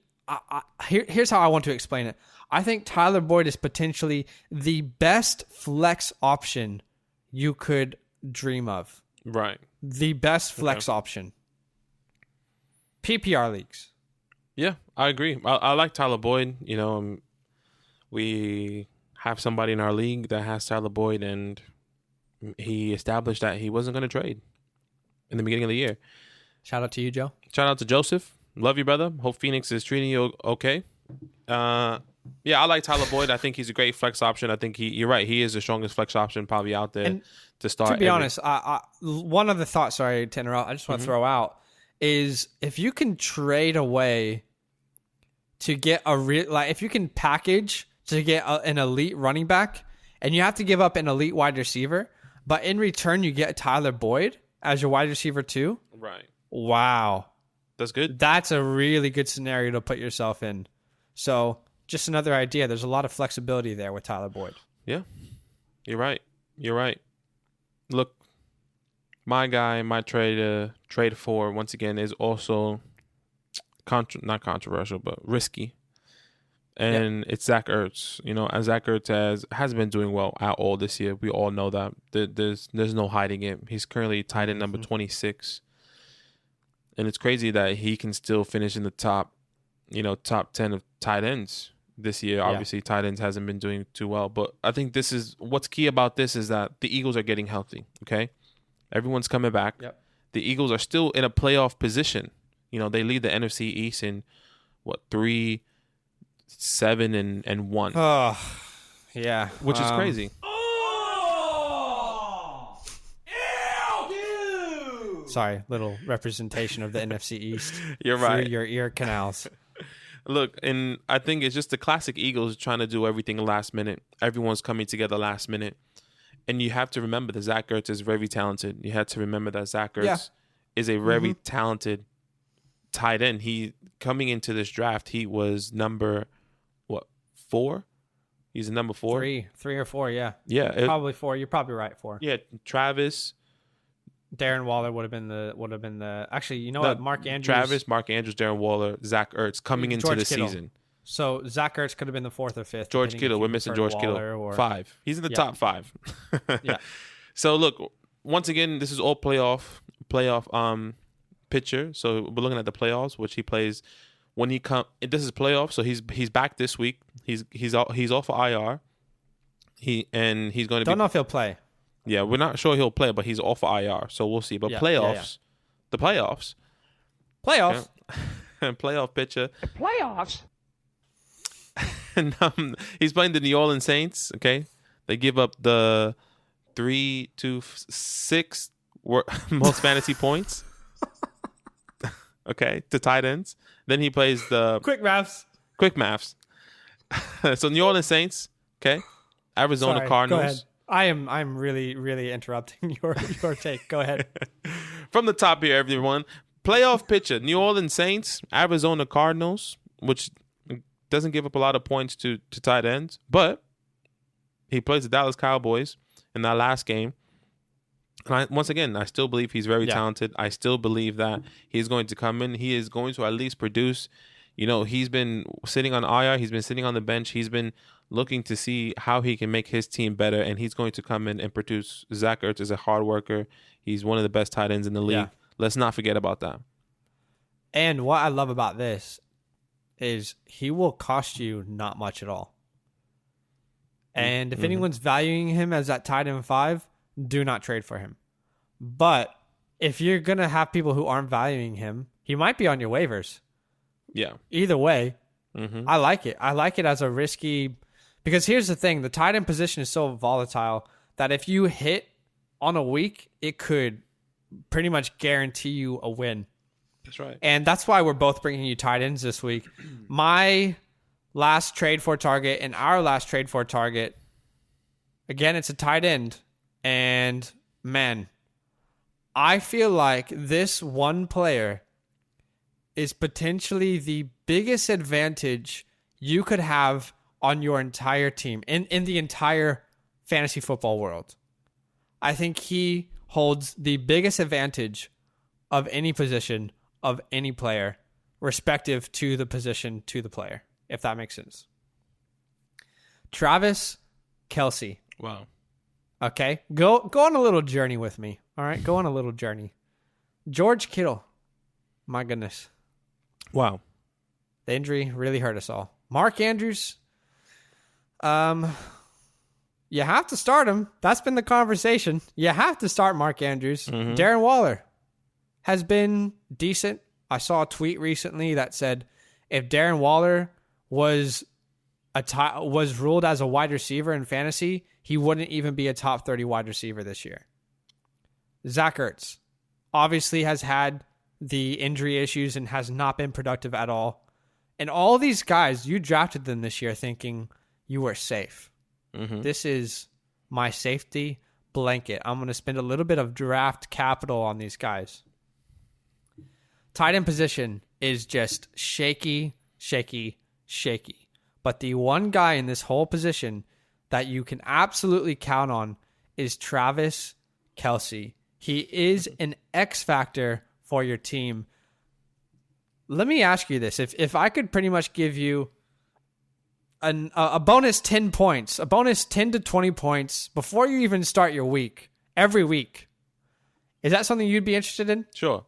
[SPEAKER 1] here's how I want to explain it. I think Tyler Boyd is potentially the best flex option you could dream of.
[SPEAKER 3] Right.
[SPEAKER 1] The best flex option. PPR leagues.
[SPEAKER 3] Yeah, I agree. I like Tyler Boyd. You know, we have somebody in our league that has Tyler Boyd, and he established that he wasn't going to trade in the beginning of the year.
[SPEAKER 1] Shout out to you, Joe.
[SPEAKER 3] Shout out to Joseph. Love you, brother. Hope Phoenix is treating you okay. Yeah, I like Tyler Boyd. I think he's a great flex option. I think you're right. He is the strongest flex option probably out there
[SPEAKER 1] and
[SPEAKER 3] to start.
[SPEAKER 1] To be honest, one other thought, sorry to interrupt, I just want to throw out, is if you can trade away to get if you can package to get an elite running back and you have to give up an elite wide receiver, but in return you get Tyler Boyd as your wide receiver too.
[SPEAKER 3] Right.
[SPEAKER 1] Wow.
[SPEAKER 3] That's good.
[SPEAKER 1] That's a really good scenario to put yourself in. So just another idea. There's a lot of flexibility there with Tyler Boyd.
[SPEAKER 3] Yeah. You're right. Look, my guy, my trade for, once again, is also not controversial, but risky. And It's Zach Ertz. You know, and Zach Ertz has been doing well at all this year. We all know that. There's no hiding it. He's currently tight end number 26. And it's crazy that he can still finish in the top 10 of tight ends this year. Obviously, tight ends hasn't been doing too well. But I think this is what's key about this is that the Eagles are getting healthy, okay? Everyone's coming back. Yep. The Eagles are still in a playoff position. You know, they lead the NFC East in, 3-7-1.
[SPEAKER 1] Oh, yeah.
[SPEAKER 3] Which is crazy.
[SPEAKER 1] Sorry, little representation of the NFC East.
[SPEAKER 3] You're right.
[SPEAKER 1] Through your ear canals.
[SPEAKER 3] Look, and I think it's just the classic Eagles trying to do everything last minute. Everyone's coming together last minute. And you have to remember that Zach Ertz is very talented. You have to remember that Zach Ertz is a very talented tight end. He coming into this draft, he was number 4? He's a number 4?
[SPEAKER 1] 3 or 4, yeah.
[SPEAKER 3] Yeah.
[SPEAKER 1] Probably 4. You're probably right, 4.
[SPEAKER 3] Yeah, Travis.
[SPEAKER 1] Darren Waller would have been the actually, you know what? Mark Andrews.
[SPEAKER 3] Travis, Mark Andrews, Darren Waller, Zach Ertz coming into the season.
[SPEAKER 1] So Zach Ertz could have been the 4th or 5th.
[SPEAKER 3] George Kittle, we're missing George Kittle. 5. He's in the top 5.
[SPEAKER 1] Yeah.
[SPEAKER 3] So look, once again, this is all playoff picture. So we're looking at the playoffs, which he plays when he come. This is playoff, so he's back this week. He's off of IR. He's going to.
[SPEAKER 1] Don't know if he'll play.
[SPEAKER 3] Yeah, we're not sure he'll play, but he's off of IR, so we'll see. But the playoffs.
[SPEAKER 1] Yeah.
[SPEAKER 3] Playoff picture.
[SPEAKER 10] The playoffs?
[SPEAKER 3] And he's playing the New Orleans Saints, okay? They give up the 3 to 6 most fantasy points, okay, to tight ends. Then he plays the...
[SPEAKER 1] Quick maths.
[SPEAKER 3] So New Orleans Saints, okay? Arizona Cardinals.
[SPEAKER 1] Go ahead. I'm really, really interrupting your take. Go ahead.
[SPEAKER 3] From the top here, everyone. Playoff picture. New Orleans Saints, Arizona Cardinals, which doesn't give up a lot of points to tight ends, but he plays the Dallas Cowboys in that last game. And once again, I still believe he's very talented. I still believe that he's going to come in. He is going to at least produce. You know, he's been sitting on IR. He's been sitting on the bench. He's been looking to see how he can make his team better, and he's going to come in and produce. Zach Ertz is a hard worker. He's one of the best tight ends in the league. Let's not forget about that.
[SPEAKER 1] And what I love about this is he will cost you not much at all. And if anyone's valuing him as that tight end 5, do not trade for him. But if you're going to have people who aren't valuing him, he might be on your waivers.
[SPEAKER 3] Yeah.
[SPEAKER 1] Either way, I like it. I like it as a risky... Because here's the thing. The tight end position is so volatile that if you hit on a week, it could pretty much guarantee you a win.
[SPEAKER 3] That's right.
[SPEAKER 1] And that's why we're both bringing you tight ends this week. My last trade for target and our last trade for target, again, it's a tight end. And, man, I feel like this one player is potentially the biggest advantage you could have on your entire team, in the entire fantasy football world. I think he holds the biggest advantage of any position of any player, respective to the position to the player, if that makes sense. Travis Kelce.
[SPEAKER 3] Wow.
[SPEAKER 1] Okay, go on a little journey with me. All right, go on a little journey. George Kittle. My goodness.
[SPEAKER 3] Wow.
[SPEAKER 1] The injury really hurt us all. Mark Andrews. You have to start him. That's been the conversation. You have to start Mark Andrews. Darren Waller has been decent. I saw a tweet recently that said if Darren Waller was ruled as a wide receiver in fantasy, he wouldn't even be a top 30 wide receiver this year. Zach Ertz obviously has had the injury issues and has not been productive at all. And all these guys, you drafted them this year thinking you were safe. This is my safety blanket. I'm going to spend a little bit of draft capital on these guys. Tight end position is just shaky, shaky, shaky. But the one guy in this whole position that you can absolutely count on is Travis Kelce. He is an X factor for your team. Let me ask you this. If I could pretty much give you a bonus 10 points, a bonus 10 to 20 points before you even start your week, every week, is that something you'd be interested in?
[SPEAKER 3] Sure.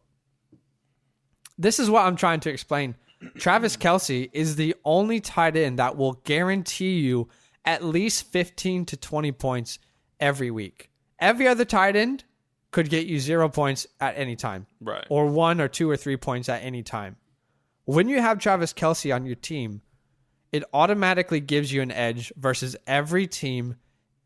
[SPEAKER 1] This is what I'm trying to explain. Travis Kelce is the only tight end that will guarantee you at least 15 to 20 points every week. Every other tight end could get you 0 points at any time.
[SPEAKER 3] Right.
[SPEAKER 1] Or 1 or 2 or 3 points at any time. When you have Travis Kelce on your team, it automatically gives you an edge versus every team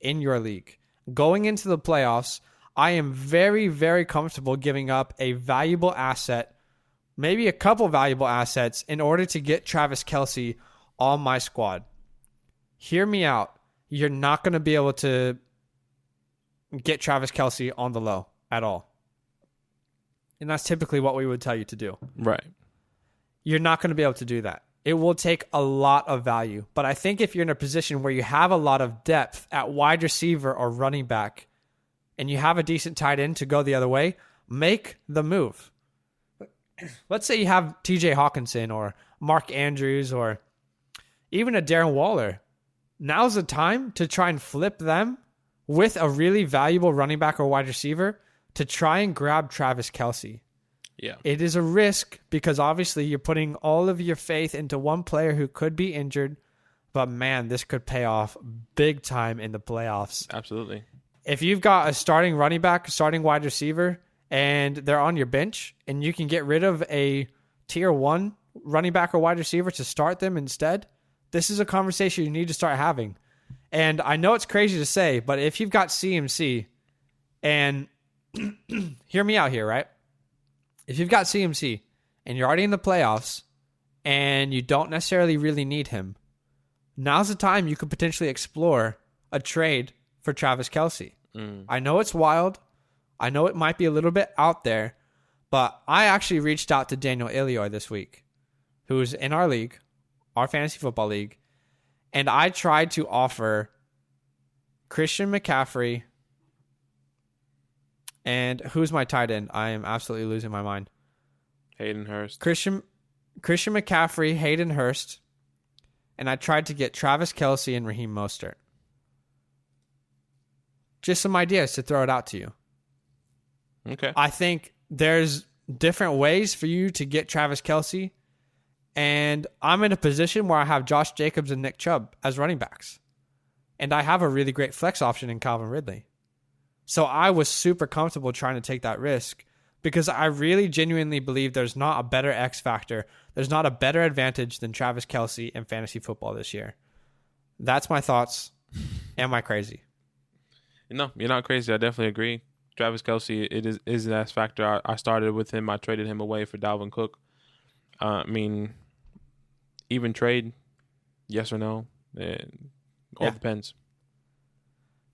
[SPEAKER 1] in your league. Going into the playoffs, I am very, very comfortable giving up a valuable asset, maybe a couple valuable assets, in order to get Travis Kelce on my squad. Hear me out. You're not going to be able to get Travis Kelce on the low at all. And that's typically what we would tell you to do.
[SPEAKER 3] Right.
[SPEAKER 1] You're not going to be able to do that. It will take a lot of value. But I think if you're in a position where you have a lot of depth at wide receiver or running back, and you have a decent tight end to go the other way, make the move. Let's say you have TJ Hawkinson or Mark Andrews or even a Darren Waller. Now's the time to try and flip them with a really valuable running back or wide receiver to try and grab Travis Kelce.
[SPEAKER 3] Yeah.
[SPEAKER 1] It is a risk because obviously you're putting all of your faith into one player who could be injured, but man, this could pay off big time in the playoffs.
[SPEAKER 3] Absolutely.
[SPEAKER 1] If you've got a starting running back, starting wide receiver, and they're on your bench, and you can get rid of a tier 1 running back or wide receiver to start them instead, this is a conversation you need to start having. And I know it's crazy to say, but if you've got CMC, and hear me out here, right? If you've got CMC and you're already in the playoffs and you don't necessarily really need him, now's the time you could potentially explore a trade for Travis Kelce. I know it's wild. I know it might be a little bit out there, but I actually reached out to Daniel Elliot this week, who's in our league, our fantasy football league, and I tried to offer Christian McCaffrey. And who's my tight end? I am absolutely losing my mind.
[SPEAKER 3] Hayden Hurst.
[SPEAKER 1] Christian McCaffrey, Hayden Hurst. And I tried to get Travis Kelce and Raheem Mostert. Just some ideas to throw it out to you.
[SPEAKER 3] Okay.
[SPEAKER 1] I think there's different ways for you to get Travis Kelce. And I'm in a position where I have Josh Jacobs and Nick Chubb as running backs. And I have a really great flex option in Calvin Ridley. So I was super comfortable trying to take that risk because I really genuinely believe there's not a better X factor. There's not a better advantage than Travis Kelce in fantasy football this year. That's my thoughts. Am I crazy?
[SPEAKER 3] No, you're not crazy. I definitely agree. Travis Kelce, it is an X factor. I started with him. I traded him away for Dalvin Cook. Even trade, yes or no? All depends.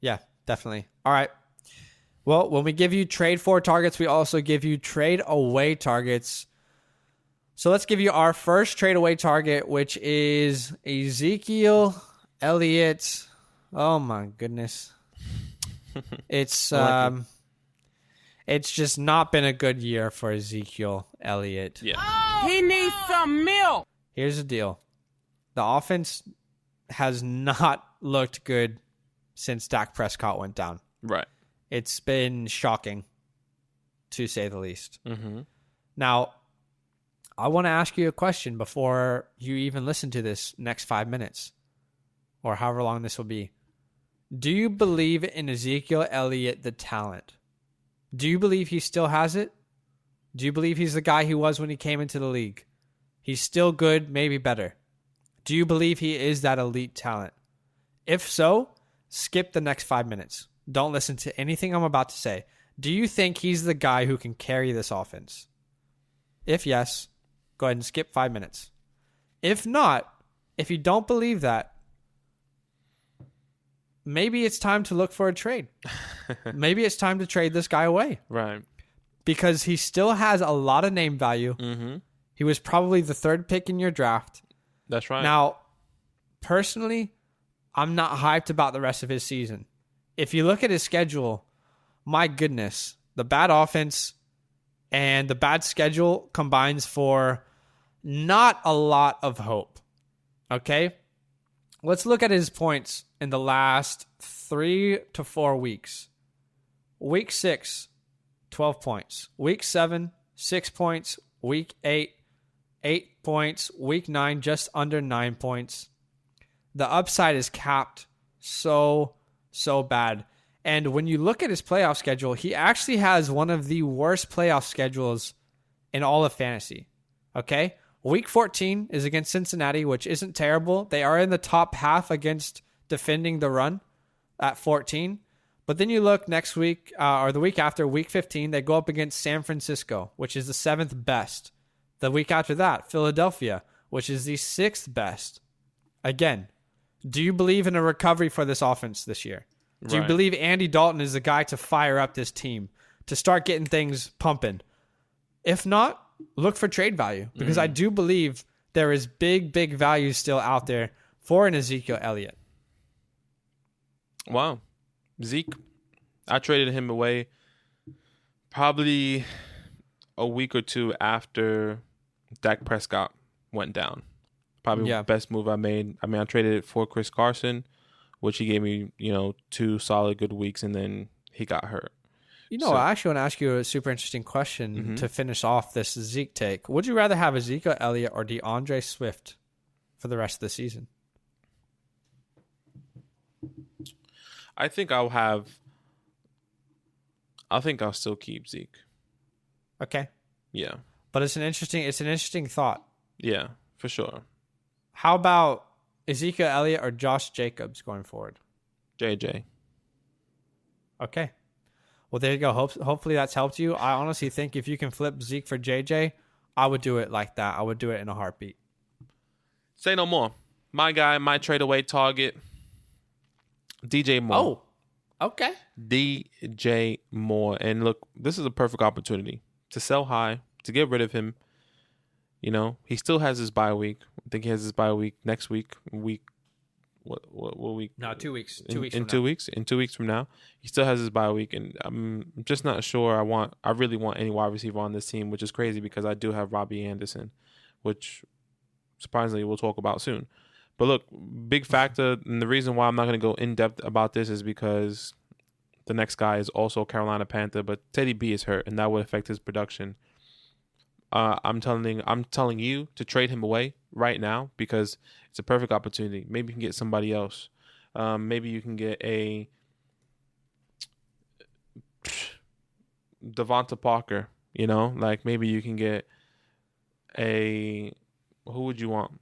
[SPEAKER 1] Yeah, definitely. All right. Well, when we give you trade for targets, we also give you trade away targets. So let's give you our first trade away target, which is Ezekiel Elliot. Oh my goodness. It's just not been a good year for Ezekiel Elliott.
[SPEAKER 3] Yeah.
[SPEAKER 8] Oh, he needs some milk.
[SPEAKER 1] Here's the deal. The offense has not looked good since Dak Prescott went down.
[SPEAKER 3] Right.
[SPEAKER 1] It's been shocking, to say the least.
[SPEAKER 3] Mm-hmm.
[SPEAKER 1] Now, I want to ask you a question before you even listen to this next 5 minutes, or however long this will be. Do you believe in Ezekiel Elliott, the talent? Do you believe he still has it? Do you believe he's the guy he was when he came into the league? He's still good, maybe better. Do you believe he is that elite talent? If so, skip the next 5 minutes. Don't listen to anything I'm about to say. Do you think he's the guy who can carry this offense? If yes, go ahead and skip 5 minutes. If not, if you don't believe that, maybe it's time to look for a trade. Maybe it's time to trade this guy away.
[SPEAKER 3] Right.
[SPEAKER 1] Because he still has a lot of name value.
[SPEAKER 3] Mm-hmm.
[SPEAKER 1] He was probably the third pick in your draft.
[SPEAKER 3] That's right.
[SPEAKER 1] Now, personally, I'm not hyped about the rest of his season. If you look at his schedule, my goodness, the bad offense and the bad schedule combines for not a lot of hope. Okay? Let's look at his points in the last 3 to 4 weeks. Week 6, 12 points. Week 7, 6 points. Week 8, 8 points. Week 9, just under 9 points. The upside is capped so bad. And when you look at his playoff schedule, he actually has one of the worst playoff schedules in all of fantasy. Okay? Week 14 is against Cincinnati, which isn't terrible. They are in the top half against defending the run at 14. But then you look next week, or the week after, week 15, they go up against San Francisco, which is the 7th best. The week after that, Philadelphia, which is the 6th best. Again, do you believe in a recovery for this offense this year? Do you believe Andy Dalton is the guy to fire up this team, to start getting things pumping? If not, look for trade value, because I do believe there is big value still out there for an Ezekiel Elliott.
[SPEAKER 3] Wow. Zeke, I traded him away probably a week or two after Dak Prescott went down. Probably the best move I made. I mean, I traded it for Chris Carson, which he gave me, 2 solid good weeks, and then he got hurt.
[SPEAKER 1] I actually want to ask you a super interesting question to finish off this Zeke take. Would you rather have Ezekiel Elliott or DeAndre Swift for the rest of the season?
[SPEAKER 3] I think I'll still keep Zeke.
[SPEAKER 1] Okay.
[SPEAKER 3] Yeah.
[SPEAKER 1] But it's an interesting thought.
[SPEAKER 3] Yeah, for sure.
[SPEAKER 1] How about Ezekiel Elliott or Josh Jacobs going forward?
[SPEAKER 3] JJ.
[SPEAKER 1] Okay. Well, there you go. Hopefully that's helped you. I honestly think if you can flip Zeke for JJ, I would do it like that. I would do it in a heartbeat.
[SPEAKER 3] Say no more. My guy, my trade away target, DJ Moore.
[SPEAKER 1] Oh, okay.
[SPEAKER 3] DJ Moore. And look, this is a perfect opportunity to sell high, to get rid of him. He still has his bye week. I think he has his bye week next week. What week?
[SPEAKER 1] No, 2 weeks.
[SPEAKER 3] In 2 weeks. In 2 weeks from now, he still has his bye week, and I'm just not sure. I really want any wide receiver on this team, which is crazy because I do have Robby Anderson, which surprisingly we'll talk about soon. But look, big factor, and the reason why I'm not going to go in depth about this is because the next guy is also a Carolina Panther, but Teddy B is hurt, and that would affect his production. I'm telling you to trade him away right now because it's a perfect opportunity. Maybe you can get somebody else. Maybe you can get a Devonta Parker. You know, like maybe you can get a. Who would you want?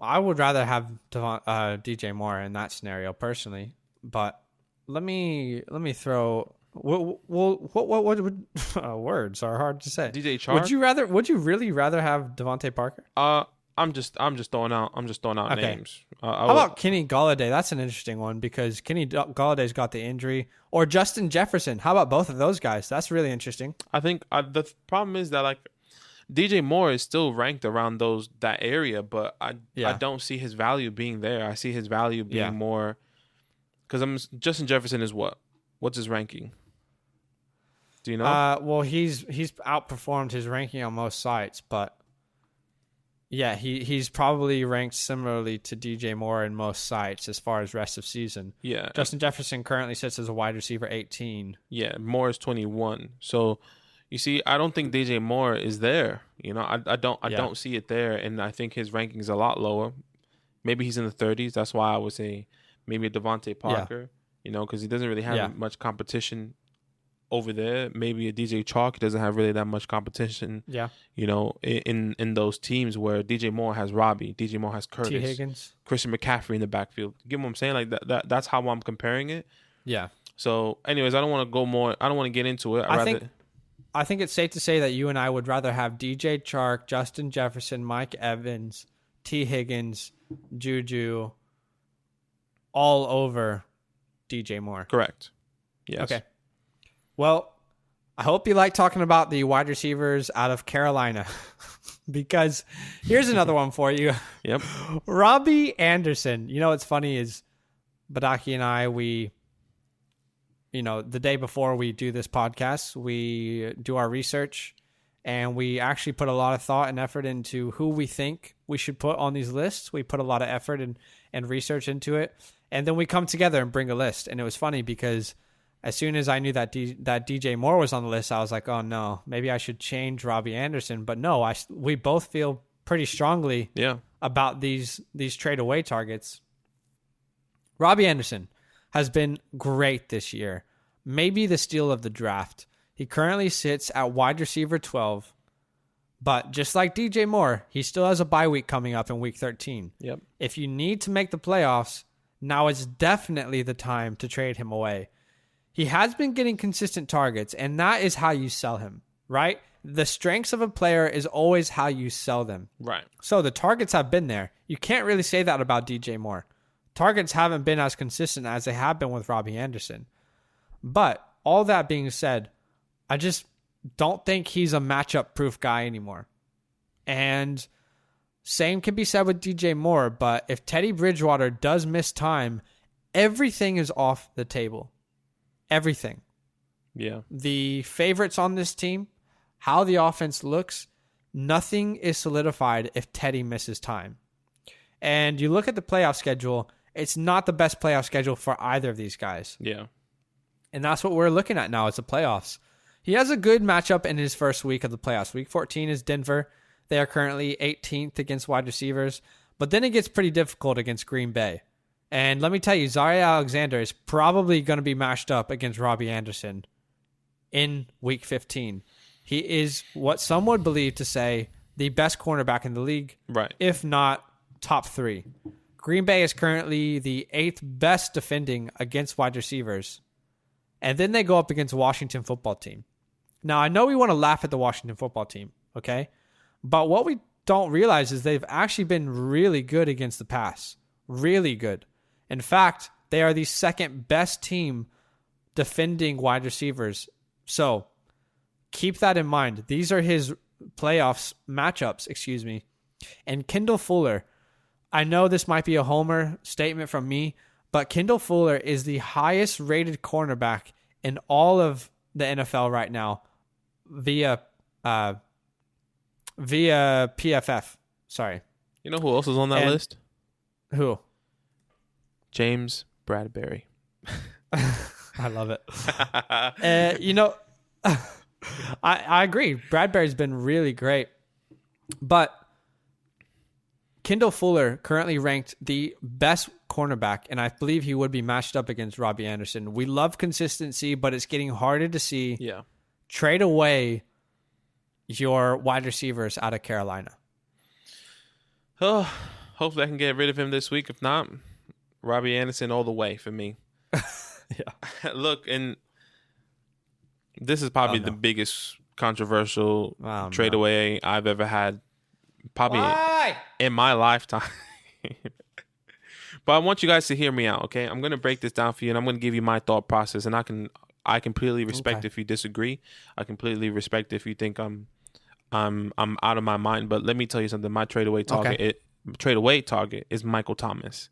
[SPEAKER 1] I would rather have DJ Moore in that scenario personally, but let me throw. What would words are hard to say.
[SPEAKER 3] DJ Chark.
[SPEAKER 1] Would you really rather have Devontae Parker?
[SPEAKER 3] I'm just throwing out
[SPEAKER 1] okay.
[SPEAKER 3] names.
[SPEAKER 1] How about Kenny Golladay? That's an interesting one because Kenny Galladay's got the injury, or Justin Jefferson. How about both of those guys? That's really interesting.
[SPEAKER 3] I think the problem is that like DJ Moore is still ranked around that area, but I don't see his value being there. I see his value being more because Justin Jefferson is what? What's his ranking? Do you know?
[SPEAKER 1] Well, he's outperformed his ranking on most sites, but yeah, he's probably ranked similarly to DJ Moore in most sites as far as rest of season.
[SPEAKER 3] Yeah.
[SPEAKER 1] Justin Jefferson currently sits as a wide receiver 18.
[SPEAKER 3] Yeah, Moore is 21. So you see, I don't think DJ Moore is there. You know, I don't see it there, and I think his ranking is a lot lower. Maybe he's in the 30s. That's why I would say maybe a Devontae Parker. Yeah. You know, because he doesn't really have much competition over there. Maybe a DJ Chark doesn't have really that much competition.
[SPEAKER 1] Yeah.
[SPEAKER 3] You know, in those teams where DJ Moore has Robby, DJ Moore has Curtis,
[SPEAKER 1] T. Higgins,
[SPEAKER 3] Christian McCaffrey in the backfield. You get what I'm saying? Like that's how I'm comparing it.
[SPEAKER 1] Yeah.
[SPEAKER 3] So, anyways, I don't want to go more. I don't want to get into it.
[SPEAKER 1] I think it's safe to say that you and I would rather have DJ Chark, Justin Jefferson, Mike Evans, T. Higgins, Juju, all over DJ Moore.
[SPEAKER 3] Correct. Yes.
[SPEAKER 1] Okay. Well, I hope you like talking about the wide receivers out of Carolina because here's another one for you.
[SPEAKER 3] Yep.
[SPEAKER 1] Robby Anderson. You know what's funny is Badaki and I, the day before we do this podcast, we do our research and we actually put a lot of thought and effort into who we think we should put on these lists. We put a lot of effort and research into it. And then we come together and bring a list. And it was funny because as soon as I knew that DJ Moore was on the list, I was like, oh no, maybe I should change Robby Anderson. But no, we both feel pretty strongly about these trade away targets. Robby Anderson has been great this year. Maybe the steal of the draft. He currently sits at wide receiver 12. But just like DJ Moore, he still has a bye week coming up in week 13.
[SPEAKER 3] Yep.
[SPEAKER 1] If you need to make the playoffs, now is definitely the time to trade him away. He has been getting consistent targets, and that is how you sell him, right? The strengths of a player is always how you sell them.
[SPEAKER 3] Right.
[SPEAKER 1] So the targets have been there. You can't really say that about DJ Moore. Targets haven't been as consistent as they have been with Robby Anderson. But all that being said, I just don't think he's a matchup-proof guy anymore. And same can be said with DJ Moore, but if Teddy Bridgewater does miss time, everything is off the table. Everything.
[SPEAKER 3] Yeah.
[SPEAKER 1] The favorites on this team, how the offense looks, nothing is solidified if Teddy misses time. And you look at the playoff schedule, it's not the best playoff schedule for either of these guys.
[SPEAKER 3] Yeah.
[SPEAKER 1] And that's what we're looking at now. It's the playoffs. He has a good matchup in his first week of the playoffs. Week 14 is Denver. They are currently 18th against wide receivers. But then it gets pretty difficult against Green Bay. And let me tell you, Zaire Alexander is probably going to be matched up against Robby Anderson in week 15. He is what some would believe to say the best cornerback in the league,
[SPEAKER 3] right?
[SPEAKER 1] If not top 3. Green Bay is currently the 8th best defending against wide receivers. And then they go up against Washington football team. Now, I know we want to laugh at the Washington football team, okay? But what we don't realize is they've actually been really good against the pass. Really good. In fact, they are the second best team defending wide receivers. So keep that in mind. These are his playoffs matchups, And Kendall Fuller, I know this might be a homer statement from me, but Kendall Fuller is the highest rated cornerback in all of the NFL right now via PFF. Sorry.
[SPEAKER 3] You know who else is on that list?
[SPEAKER 1] Who?
[SPEAKER 3] James Bradbury.
[SPEAKER 1] I love it. I agree. Bradbury's been really great. But Kendall Fuller currently ranked the best cornerback, and I believe he would be matched up against Robby Anderson. We love consistency, but it's getting harder to see.
[SPEAKER 3] Yeah.
[SPEAKER 1] Trade away your wide receivers out of Carolina.
[SPEAKER 3] Oh, hopefully I can get rid of him this week. If not, Robby Anderson all the way for me.
[SPEAKER 1] Yeah.
[SPEAKER 3] Look, and this is probably the biggest controversial trade away I've ever had, probably in my lifetime. But I want you guys to hear me out, okay? I'm going to break this down for you, and I'm going to give you my thought process, and I completely respect if you disagree. I completely respect if you think I'm out of my mind. But let me tell you something. My trade away target is Michael Thomas.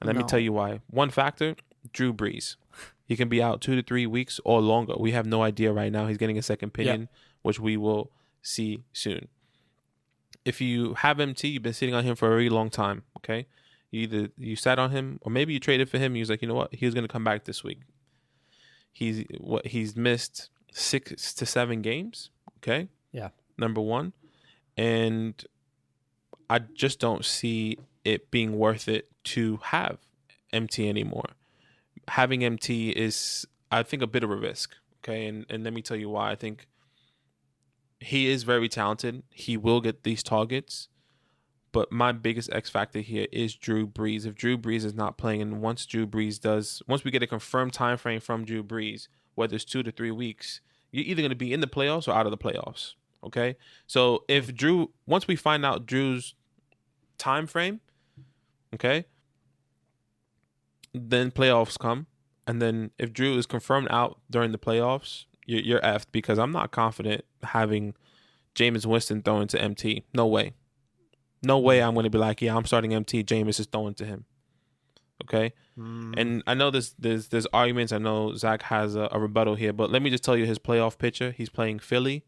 [SPEAKER 3] And let me tell you why. One factor, Drew Brees. He can be out 2 to 3 weeks or longer. We have no idea right now. He's getting a second opinion, which we will see soon. If you have MT, you've been sitting on him for a very long time, okay? You sat on him, or maybe you traded for him. He was like, you know what? He was going to come back this week. He's missed 6 to 7 games, okay?
[SPEAKER 1] Yeah.
[SPEAKER 3] Number one. And I just don't see it being worth it to have MT anymore. Having MT is, I think, a bit of a risk, okay? And let me tell you why. I think he is very talented. He will get these targets. But my biggest X factor here is Drew Brees. If Drew Brees is not playing, and once we get a confirmed time frame from Drew Brees, whether it's 2 to 3 weeks, you're either going to be in the playoffs or out of the playoffs, okay? So once we find out Drew's time frame, okay, then playoffs come, and then if Drew is confirmed out during the playoffs, you're effed, because I'm not confident having Jameis Winston throwing to MT. No way. No way I'm going to be like, yeah, I'm starting MT. Jameis is throwing to him. Okay? And I know there's arguments. I know Zach has a rebuttal here, but let me just tell you his playoff picture. He's playing Philly,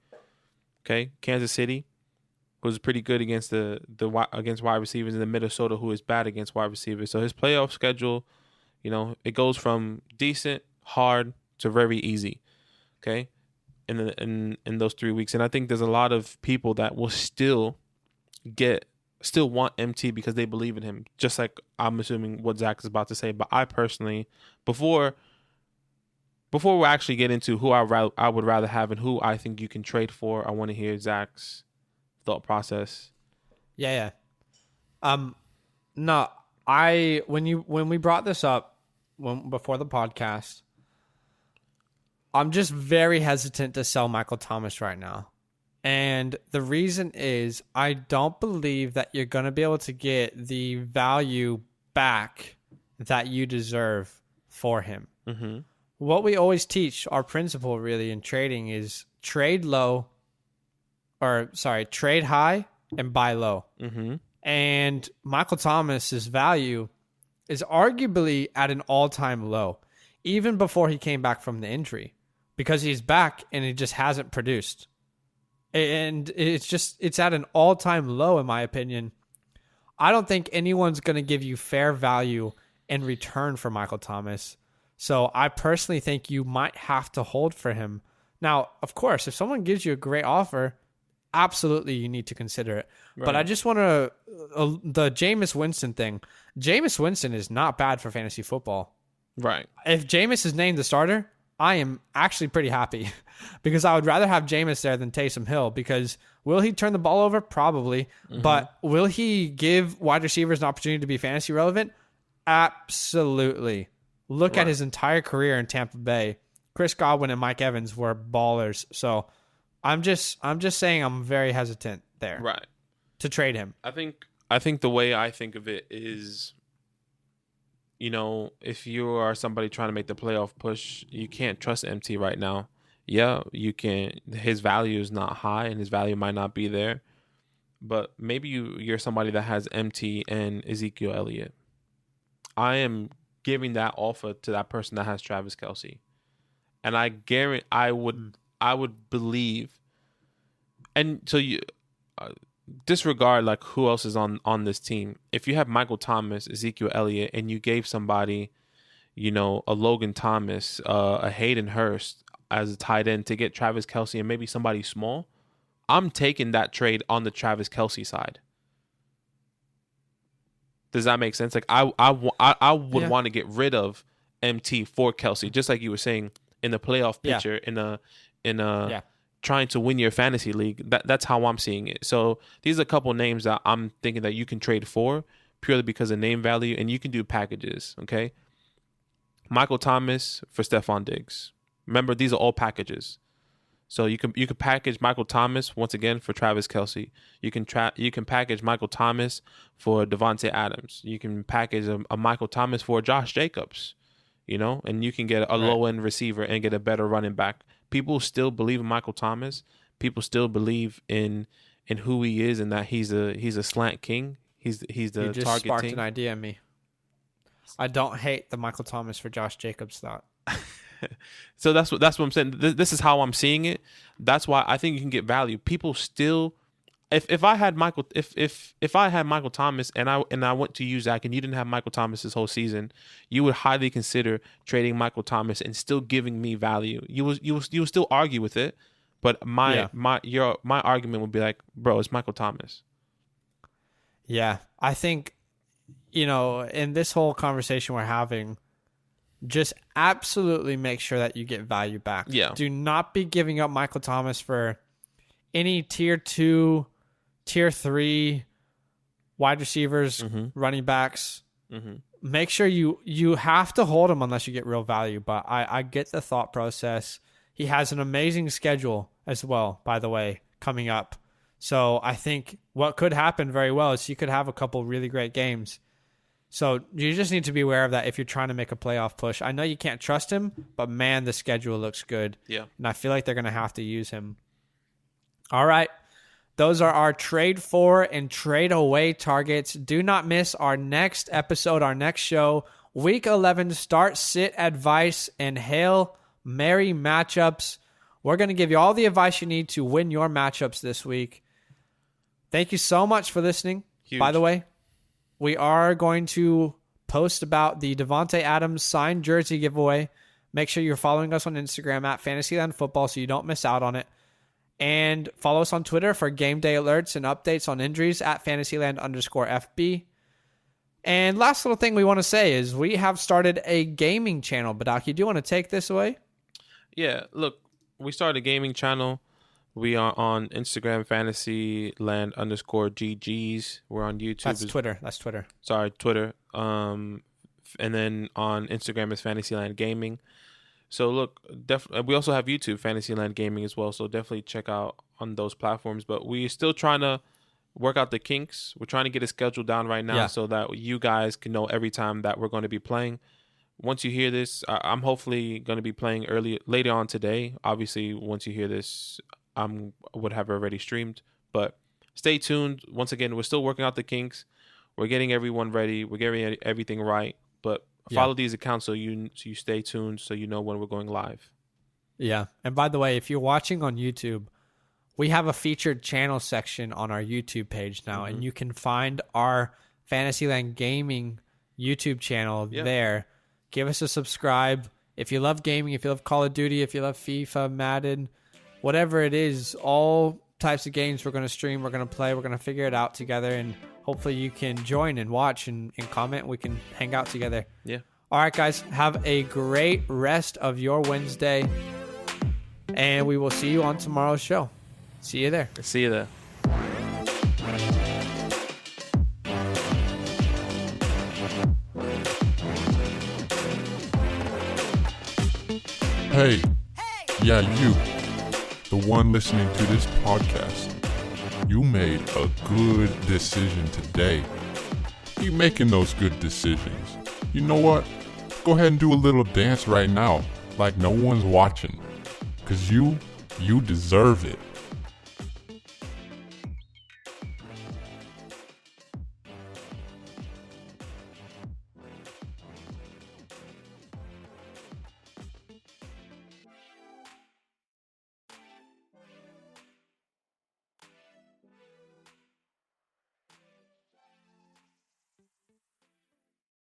[SPEAKER 3] okay, Kansas City, who's pretty good against against wide receivers, and then Minnesota, who is bad against wide receivers. So his playoff schedule, it goes from decent, hard to very easy, okay, in those 3 weeks. And I think there's a lot of people that will still want MT because they believe in him, just like I'm assuming what Zach is about to say. But I personally, before we actually get into who I would rather have and who I think you can trade for, I want to hear Zach's thought process.
[SPEAKER 1] Yeah. No, when we brought this up before the podcast, I'm just very hesitant to sell Michael Thomas right now. And the reason is I don't believe that you're going to be able to get the value back that you deserve for him. Mm-hmm. What we always teach, our principle really in trading, is trade high and buy low. Mm-hmm. And Michael Thomas's value is arguably at an all-time low, even before he came back from the injury, because he's back and he just hasn't produced. And it's at an all-time low, in my opinion. I don't think anyone's going to give you fair value in return for Michael Thomas. So I personally think you might have to hold for him. Now, of course, if someone gives you a great offer, absolutely you need to consider it. Right. But I just want to, the Jameis Winston thing. Jameis Winston is not bad for fantasy football.
[SPEAKER 3] Right.
[SPEAKER 1] If Jameis is named the starter, I am actually pretty happy because I would rather have Jameis there than Taysom Hill, because will he turn the ball over? Probably. Mm-hmm. But will he give wide receivers an opportunity to be fantasy relevant? Absolutely. Look at his entire career in Tampa Bay. Chris Godwin and Mike Evans were ballers. So I'm just saying I'm very hesitant there.
[SPEAKER 3] Right.
[SPEAKER 1] To trade him.
[SPEAKER 3] I think the way I think of it is, if you are somebody trying to make the playoff push, you can't trust MT right now. Yeah, you can. His value is not high, and his value might not be there. But maybe you're somebody that has MT and Ezekiel Elliott. I am giving that offer to that person that has Travis Kelce, and I guarantee I would believe. And so you disregard like who else is on this team. If you have Michael Thomas, Ezekiel Elliott, and you gave somebody, a Logan Thomas, a Hayden Hurst, as a tight end to get Travis Kelce and maybe somebody small, I'm taking that trade on the Travis Kelce side. Does that make sense? Like I would want to get rid of MT for Kelce, just like you were saying in the playoff picture, in a trying to win your fantasy league. That's how I'm seeing it. So these are a couple names that I'm thinking that you can trade for purely because of name value, and you can do packages. Okay, Michael Thomas for Stephon Diggs. Remember, these are all packages. So you can package Michael Thomas once again for Travis Kelce. You can package Michael Thomas for Devontae Adams. You can package a Michael Thomas for Josh Jacobs, and you can get a low end receiver and get a better running back. People still believe in Michael Thomas. People still believe in who he is and that he's a slant king. He's the
[SPEAKER 1] you just
[SPEAKER 3] target
[SPEAKER 1] sparked
[SPEAKER 3] team.
[SPEAKER 1] an idea in me. I don't hate the Michael Thomas for Josh Jacobs thought.
[SPEAKER 3] So that's what I'm saying. This is how I'm seeing it. That's why I think you can get value. People still, if I had Michael Thomas and I went to you, Zach, and you didn't have Michael Thomas this whole season, you would highly consider trading Michael Thomas and still giving me value. You will still argue with it, but my argument would be like, bro, it's Michael Thomas.
[SPEAKER 1] Yeah, I think in this whole conversation we're having, just absolutely make sure that you get value back.
[SPEAKER 3] Yeah.
[SPEAKER 1] Do not be giving up Michael Thomas for any tier 2, tier 3 wide receivers, running backs. Make sure you have to hold him unless you get real value. But I get the thought process. He has an amazing schedule as well, by the way, coming up. So I think what could happen very well is he could have a couple really great games. So you just need to be aware of that if you're trying to make a playoff push. I know you can't trust him, but man, the schedule looks good.
[SPEAKER 3] Yeah.
[SPEAKER 1] And I feel like they're going to have to use him. All right. Those are our trade for and trade away targets. Do not miss our next episode, our next show, Week 11 start, sit advice, and Hail Mary matchups. We're going to give you all the advice you need to win your matchups this week. Thank you so much for listening.
[SPEAKER 3] Huge.
[SPEAKER 1] By the way, we are going to post about the Devontae Adams signed jersey giveaway. Make sure you're following us on Instagram at FantasyLand Football so you don't miss out on it. And follow us on Twitter for game day alerts and updates on injuries at FantasyLand_FB. And last little thing we want to say is we have started a gaming channel. Badaki, do you want to take this away?
[SPEAKER 3] Yeah, look, we started a gaming channel. We are on Instagram, FantasyLand_GGs. We're on YouTube.
[SPEAKER 1] That's Twitter.
[SPEAKER 3] Sorry, Twitter. And then on Instagram is Fantasyland Gaming. So look, we also have YouTube, Fantasyland Gaming as well. So definitely check out on those platforms. But we're still trying to work out the kinks. We're trying to get a schedule down right now so that you guys can know every time that we're going to be playing. Once you hear this, I'm hopefully going to be playing later on today. Obviously, once you hear this, I would have already streamed. But stay tuned. Once again, we're still working out the kinks. We're getting everyone ready. We're getting everything right. But follow these accounts so you stay tuned so you know when we're going live.
[SPEAKER 1] Yeah. And by the way, if you're watching on YouTube, we have a featured channel section on our YouTube page now, and you can find our Fantasyland Gaming YouTube channel there. Give us a subscribe. If you love gaming, if you love Call of Duty, if you love FIFA, Madden, whatever it is, all types of games we're going to stream, we're going to play, we're going to figure it out together, and hopefully you can join and watch and comment. We can hang out together.
[SPEAKER 3] Yeah.
[SPEAKER 1] All right, guys. Have a great rest of your Wednesday, and we will see you on tomorrow's show. See you there.
[SPEAKER 3] See you there.
[SPEAKER 2] Hey, yeah, you, the one listening to this podcast, you made a good decision today. Keep making those good decisions. You know what? Go ahead and do a little dance right now, like no one's watching. 'Cause you deserve it.